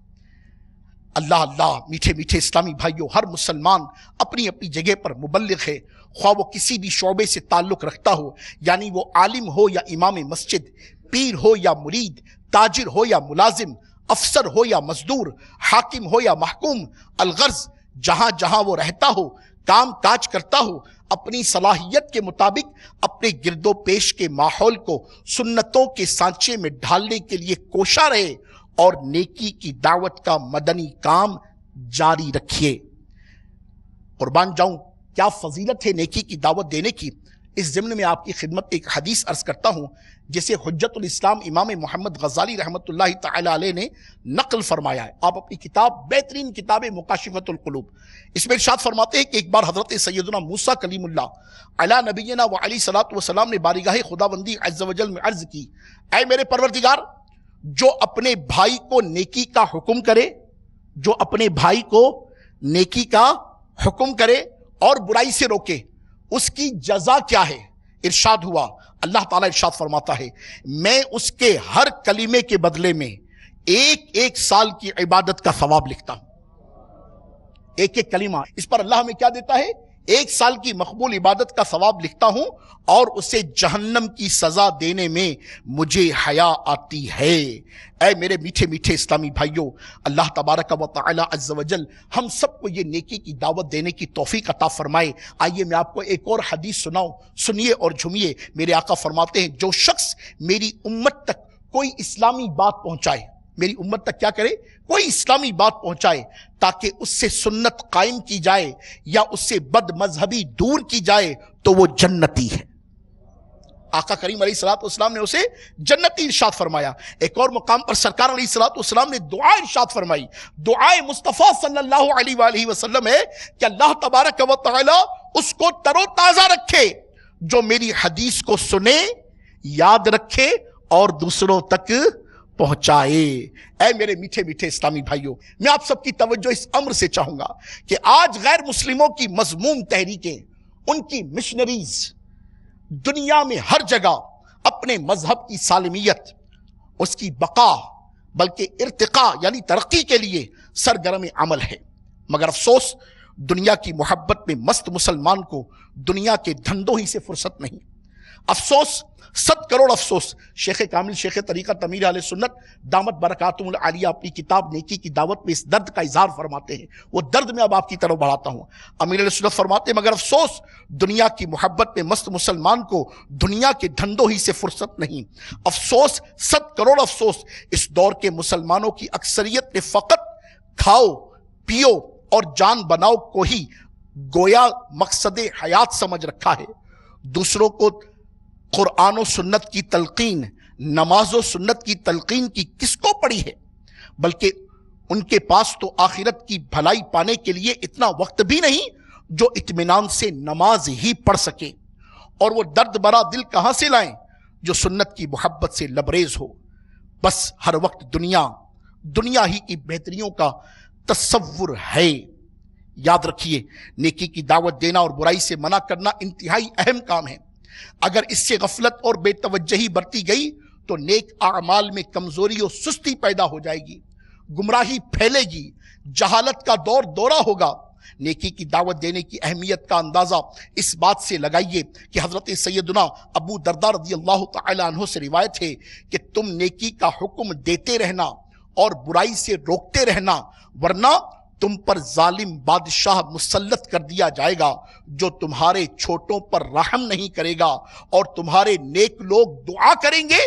اللہ اللہ میٹھے میٹھے اسلامی بھائیوں، ہر مسلمان اپنی اپنی جگہ پر مبلغ ہے، خواہ وہ کسی بھی شعبے سے تعلق رکھتا ہو، یعنی وہ عالم ہو یا امام مسجد، پیر ہو یا مرید، تاجر ہو یا ملازم، افسر ہو یا مزدور، حاکم ہو یا محکوم. الغرض جہاں جہاں وہ رہتا ہو، کام کاج کرتا ہو، اپنی صلاحیت کے مطابق اپنے گرد و پیش کے ماحول کو سنتوں کے سانچے میں ڈھالنے کے لیے کوشاں رہے اور نیکی کی دعوت کا مدنی کام جاری رکھیے. قربان جاؤں، کیا فضیلت ہے نیکی کی دعوت دینے کی. اس ضمن میں آپ کی خدمت ایک حدیث عرض کرتا ہوں جسے حجت الاسلام امام محمد غزالی رحمۃ اللہ تعالی علیہ نے نقل فرمایا ہے. آپ اپنی کتاب، بہترین کتاب مکاشفۃ القلوب، اس میں ارشاد فرماتے ہیں کہ ایک بار حضرت سیدنا موسیٰ کلیم اللہ علی نبینا و علیہ الصلوۃ والسلام نے بارگاہ خداوندی عز و جل میں عرض کی، اے میرے پروردگار، جو اپنے بھائی کو نیکی کا حکم کرے، جو اپنے بھائی کو نیکی کا حکم کرے اور برائی سے روکے، اس کی جزا کیا ہے؟ ارشاد ہوا، اللہ تعالیٰ ارشاد فرماتا ہے، میں اس کے ہر کلمے کے بدلے میں ایک سال کی عبادت کا ثواب لکھتا ہوں. ایک کلمہ، اس پر اللہ ہمیں کیا دیتا ہے؟ 1 سال کی مقبول عبادت کا ثواب لکھتا ہوں اور اسے جہنم کی سزا دینے میں مجھے حیا آتی ہے. اے میرے میٹھے میٹھے اسلامی بھائیوں، اللہ تبارک و تعالی عز و جل ہم سب کو یہ نیکی کی دعوت دینے کی توفیق عطا فرمائے. آئیے میں آپ کو ایک اور حدیث سناؤں، سنیے اور جھومیے. میرے آقا فرماتے ہیں، جو شخص میری امت تک کوئی اسلامی بات پہنچائے، میری امت تک کیا کرے؟ کوئی اسلامی بات پہنچائے تاکہ اس سے سنت قائم کی جائے یا اس سے بد مذہبی دور کی جائے تو وہ جنتی ہے. آقا کریم علیہ الصلوۃ والسلام نے اسے جنتی ارشاد فرمایا. ایک اور مقام پر سرکار علیہ الصلوۃ والسلام نے دعا ارشاد فرمائی. دعائے مصطفیٰ صلی اللہ علیہ وآلہ وسلم ہے کہ اللہ تبارک و تعالی اس کو تر و تازہ رکھے جو میری حدیث کو سنے، یاد رکھے اور دوسروں تک پہنچائے. اے میرے میٹھے میٹھے اسلامی بھائیوں، میں آپ سب کی توجہ اس امر سے چاہوں گا کہ آج غیر مسلموں کی مذموم تحریکیں، ان کی مشنریز دنیا میں ہر جگہ اپنے مذہب کی سالمیت، اس کی بقا بلکہ ارتقاء یعنی ترقی کے لیے سرگرم عمل ہے. مگر افسوس، دنیا کی محبت میں مست مسلمان کو دنیا کے دھندوں ہی سے فرصت نہیں. افسوس، 100 کروڑ افسوس. شیخ کامل شیخ طریقت امیر اہل سنت دامت برکاتہم العالیہ اپنی کتاب نیکی کی دعوت میں اس درد کا اظہار فرماتے ہیں. وہ درد میں اب آپ کی طرف بڑھاتا ہوں. امیر اہل سنت فرماتے ہیں، مگر افسوس، دنیا کی محبت میں مست مسلمان کو دنیا کے دھندوں ہی سے فرصت نہیں. افسوس، 100 کروڑ افسوس، اس دور کے مسلمانوں کی اکثریت نے فقط کھاؤ پیو اور جان بناؤ کو ہی گویا مقصد حیات سمجھ رکھا ہے. دوسروں کو قرآن و سنت کی تلقین، نماز و سنت کی تلقین کی کس کو پڑی ہے؟ بلکہ ان کے پاس تو آخرت کی بھلائی پانے کے لیے اتنا وقت بھی نہیں جو اطمینان سے نماز ہی پڑھ سکے. اور وہ درد برا دل کہاں سے لائیں جو سنت کی محبت سے لبریز ہو. بس ہر وقت دنیا ہی کی بہتریوں کا تصور ہے. یاد رکھیے، نیکی کی دعوت دینا اور برائی سے منع کرنا انتہائی اہم کام ہے. اگر اس سے غفلت اور بے توجہی برتی گئی تو نیک اعمال میں کمزوری اور سستی پیدا ہو جائے گی، گمراہی پھیلے گی، جہالت کا دورہ ہوگا. نیکی کی دعوت دینے کی اہمیت کا اندازہ اس بات سے لگائیے کہ حضرت سیدنا ابو درداء رضی اللہ تعالی عنہ سے روایت ہے کہ تم نیکی کا حکم دیتے رہنا اور برائی سے روکتے رہنا، ورنہ تم پر ظالم بادشاہ مسلط کر دیا جائے گا جو تمہارے چھوٹوں پر رحم نہیں کرے گا، اور تمہارے نیک لوگ دعا کریں گے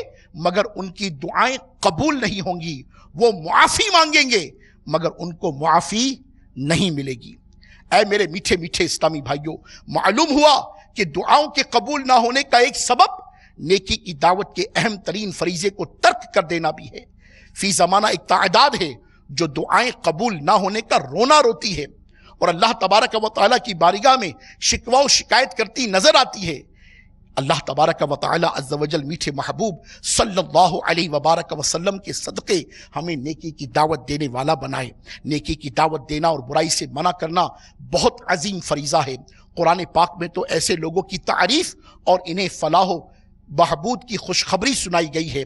مگر ان کی دعائیں قبول نہیں ہوں گی. وہ معافی مانگیں گے مگر ان کو معافی نہیں ملے گی. اے میرے میٹھے میٹھے اسلامی بھائیوں، معلوم ہوا کہ دعاؤں کے قبول نہ ہونے کا ایک سبب نیکی کی دعوت کے اہم ترین فریضے کو ترک ترک کر دینا بھی ہے۔ فی زمانہ ایک تعداد ہے جو دعائیں قبول نہ ہونے کا رونا روتی ہے اور اللہ تبارک و تعالیٰ کی بارگاہ میں شکوہ و شکایت کرتی نظر آتی ہے۔ اللہ تبارک و تعالیٰ عز و جل میٹھے محبوب صلی اللہ علیہ وبارک وسلم کے صدقے ہمیں نیکی کی دعوت دینے والا بنائے۔ نیکی کی دعوت دینا اور برائی سے منع کرنا بہت عظیم فریضہ ہے۔ قرآن پاک میں تو ایسے لوگوں کی تعریف اور انہیں فلاح و بہبود کی خوشخبری سنائی گئی ہے،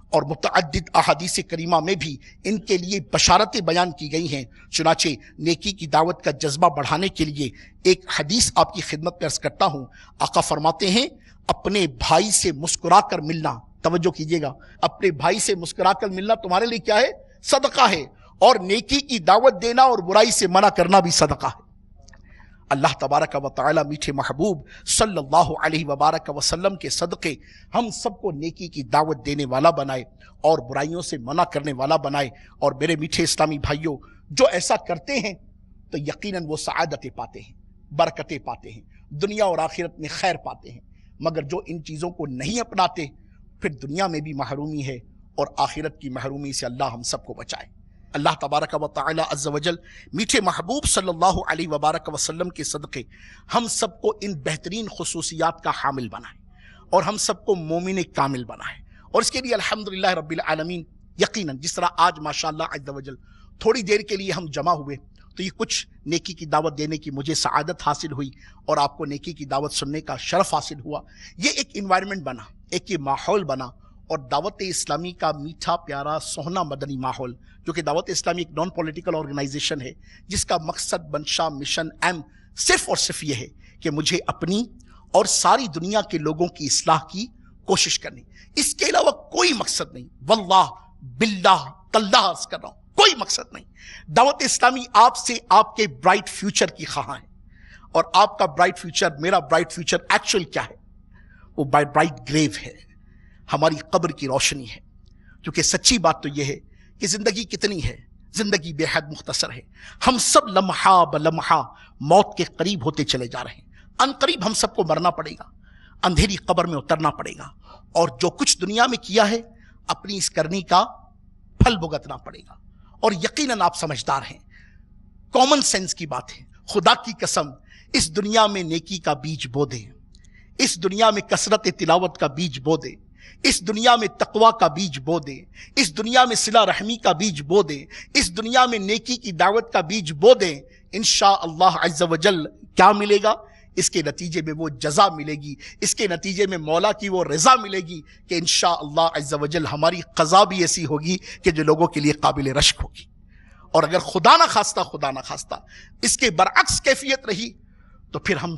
اور متعدد احادیث کریمہ میں بھی ان کے لیے بشارتیں بیان کی گئی ہیں۔ چنانچہ نیکی کی دعوت کا جذبہ بڑھانے کے لیے ایک حدیث آپ کی خدمت میں عرض کرتا ہوں۔ آقا فرماتے ہیں اپنے بھائی سے مسکرا کر ملنا، توجہ کیجئے گا، اپنے بھائی سے مسکرا کر ملنا تمہارے لیے کیا ہے؟ صدقہ ہے، اور نیکی کی دعوت دینا اور برائی سے منع کرنا بھی صدقہ ہے۔ اللہ تبارک و تعالی میٹھے محبوب صلی اللہ علیہ وبارک وسلم کے صدقے ہم سب کو نیکی کی دعوت دینے والا بنائے اور برائیوں سے منع کرنے والا بنائے۔ اور میرے میٹھے اسلامی بھائیوں، جو ایسا کرتے ہیں تو یقیناً وہ سعادتیں پاتے ہیں، برکتیں پاتے ہیں، دنیا اور آخرت میں خیر پاتے ہیں۔ مگر جو ان چیزوں کو نہیں اپناتے، پھر دنیا میں بھی محرومی ہے اور آخرت کی محرومی سے اللہ ہم سب کو بچائے۔ اللہ تبارک و تعالی عز و جل میٹھے محبوب صلی اللہ علیہ وبارک وسلم کے صدقے ہم سب کو ان بہترین خصوصیات کا حامل بنائے اور ہم سب کو مومن کامل بنائے۔ اور اس کے لیے الحمدللہ رب العالمین، یقیناً جس طرح آج ماشاءاللہ عز و جل تھوڑی دیر کے لیے ہم جمع ہوئے تو یہ کچھ نیکی کی دعوت دینے کی مجھے سعادت حاصل ہوئی اور آپ کو نیکی کی دعوت سننے کا شرف حاصل ہوا۔ یہ ایک انوائرمنٹ بنا، ایک یہ ماحول بنا، اور دعوت اسلامی کا میٹھا پیارا سوہنا مدنی ماحول، جو کہ دعوت اسلامی ایک نان پولیٹیکل آرگنائزیشن ہے جس کا مقصد، منشا، مشن، ایم صرف اور صرف یہ ہے کہ مجھے اپنی اور ساری دنیا کے لوگوں کی اصلاح کی کوشش کرنی، اس کے علاوہ کوئی مقصد نہیں۔ واللہ باللہ تاللہ عرض کر رہا ہوں، کوئی مقصد نہیں۔ دعوت اسلامی آپ سے آپ کے برائٹ فیوچر کی خواہاں ہے، اور آپ کا برائٹ فیوچر، میرا برائٹ فیوچر ایکچوئل کیا ہے؟ وہ برائٹ گریو ہے، ہماری قبر کی روشنی ہے۔ کیونکہ سچی بات تو یہ ہے کہ زندگی کتنی ہے، زندگی بے حد مختصر ہے۔ ہم سب لمحہ بلمحہ موت کے قریب ہوتے چلے جا رہے ہیں۔ ان قریب ہم سب کو مرنا پڑے گا، اندھیری قبر میں اترنا پڑے گا، اور جو کچھ دنیا میں کیا ہے اپنی اس کرنی کا پھل بھگتنا پڑے گا۔ اور یقیناً آپ سمجھدار ہیں، کامن سینس کی بات ہے، خدا کی قسم اس دنیا میں نیکی کا بیج بو دے، اس دنیا میں کثرت تلاوت کا بیج بو دے، اس دنیا میں تقوی کا بیج بو دے، اس دنیا میں صلہ رحمی کا بیج بو دے، اس دنیا میں نیکی کی دعوت کا بیج بو دے، انشاءاللہ عز و جل کیا ملے گا؟ اس کے نتیجے میں وہ جزا ملے گی، اس کے نتیجے میں مولا کی وہ رضا ملے گی کہ انشاءاللہ عز و جل ہماری قضا بھی ایسی ہوگی کہ جو لوگوں کے لیے قابل رشک ہوگی۔ اور اگر خدا نہ خواستہ اس کے برعکس کیفیت رہی تو پھر ہم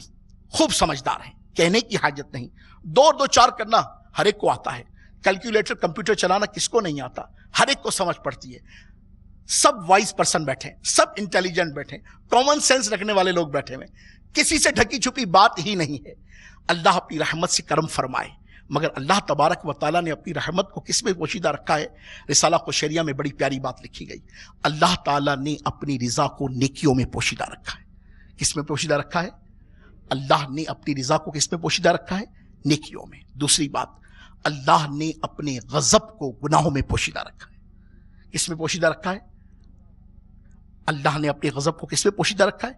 خوب سمجھدار ہیں، کہنے کی حاجت نہیں۔ دو چار کرنا ہر ایک کو آتا ہے، کیلکولیٹر کمپیوٹر چلانا کس کو نہیں آتا؟ ہر ایک کو سمجھ پڑتی ہے۔ سب وائز پرسن بیٹھے ہیں، سب انٹیلیجنٹ بیٹھے ہیں، کامن سینس رکھنے والے لوگ بیٹھے ہوئے، کسی سے ڈھکی چھپی بات ہی نہیں ہے۔ اللہ اپنی رحمت سے کرم فرمائے، مگر اللہ تبارک و تعالیٰ نے اپنی رحمت کو کس میں پوشیدہ رکھا ہے؟ رسالہ قشیریہ میں بڑی پیاری بات لکھی گئی، اللہ تعالیٰ نے اپنی رضا کو نیکیوں میں پوشیدہ رکھا ہے۔ کس میں پوشیدہ رکھا ہے؟ اللہ نے اپنی رضا کو کس میں پوشیدہ رکھا ہے؟ نیکیوں میں۔ دوسری بات، اللہ نے اپنے غضب کو گناہوں میں پوشیدہ رکھا ہے۔ کس میں پوشیدہ رکھا ہے؟ اللہ نے اپنے غضب کو کس میں پوشیدہ رکھا ہے؟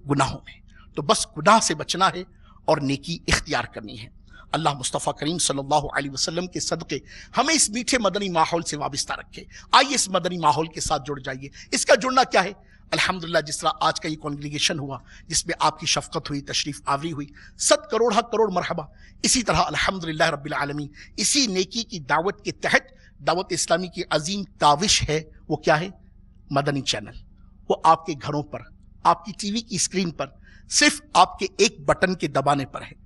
گناہوں میں۔ تو بس گناہ سے بچنا ہے اور نیکی اختیار کرنی ہے۔ اللہ مصطفیٰ کریم صلی اللہ علیہ وسلم کے صدقے ہمیں اس میٹھے مدنی ماحول سے وابستہ رکھے۔ آئیے اس مدنی ماحول کے ساتھ جڑ جائیے۔ اس کا جڑنا کیا ہے؟ الحمدللہ جس طرح آج کا یہ کانگریگیشن ہوا، جس میں آپ کی شفقت ہوئی، تشریف آوری ہوئی، 100 کروڑ مرحبا۔ اسی طرح الحمدللہ رب العالمین اسی نیکی کی دعوت کے تحت دعوت اسلامی کی عظیم کاوش ہے، وہ کیا ہے؟ مدنی چینل۔ وہ آپ کے گھروں پر، آپ کی ٹی وی کی اسکرین پر، صرف آپ کے ایک بٹن کے دبانے پر ہے۔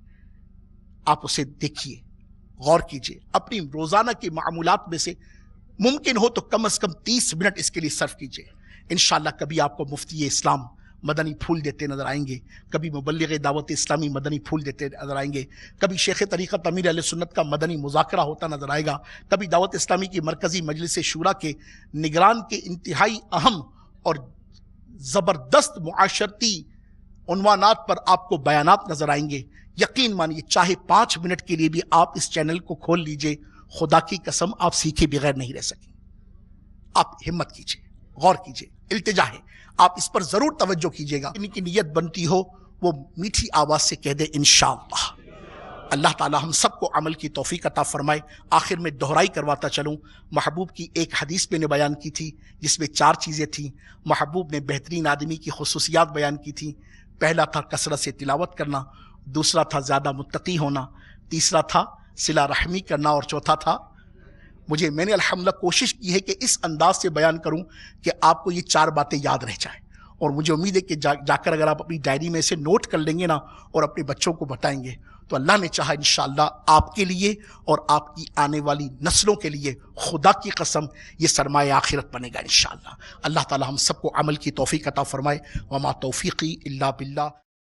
آپ اسے دیکھیے، غور کیجئے، اپنی روزانہ کی معمولات میں سے ممکن ہو تو کم از کم 30 منٹ اس کے لیے صرف کیجئے۔ انشاءاللہ کبھی آپ کو مفتی اسلام مدنی پھول دیتے نظر آئیں گے، کبھی مبلغ دعوت اسلامی مدنی پھول دیتے نظر آئیں گے، کبھی شیخ طریقت امیر اہل سنت کا مدنی مذاکرہ ہوتا نظر آئے گا، کبھی دعوت اسلامی کی مرکزی مجلس شورا کے نگران کے انتہائی اہم اور زبردست معاشرتی عنوانات پر آپ کو بیانات نظر آئیں گے۔ یقین مانیے چاہے 5 منٹ کے لیے بھی آپ اس چینل کو کھول لیجئے، خدا کی قسم آپ سیکھے بغیر نہیں رہ سکیں. آپ ہمت کیجئے, غور کیجئے, التجا ہے, آپ اس پر ضرور توجہ کیجئے گا. ان کی نیت بنتی ہو وہ میٹھی آواز سے کہہ دے انشاءاللہ. اللہ تعالی ہم سب کو عمل کی توفیق عطا فرمائے. آخر میں دہرائی کرواتا چلوں, محبوب کی ایک حدیث میں نے بیان کی تھی جس میں 4 چیزیں تھیں. محبوب نے بہترین آدمی کی خصوصیات بیان کی تھی. پہلا تھا کثرت سے تلاوت کرنا, دوسرا تھا زیادہ متقی ہونا, تیسرا تھا صلہ رحمی کرنا, اور چوتھا تھا میں نے الحمدللہ کوشش کی ہے کہ اس انداز سے بیان کروں کہ آپ کو یہ 4 باتیں یاد رہ جائیں. اور مجھے امید ہے کہ جا کر اگر آپ اپنی ڈائری میں سے نوٹ کر لیں گے نا اور اپنے بچوں کو بتائیں گے تو اللہ نے چاہا انشاءاللہ آپ کے لیے اور آپ کی آنے والی نسلوں کے لیے خدا کی قسم یہ سرمایہ آخرت بنے گا انشاءاللہ. اللہ تعالی ہم سب کو عمل کی توفیق عطا فرمائے. وما توفیقی الا باللہ.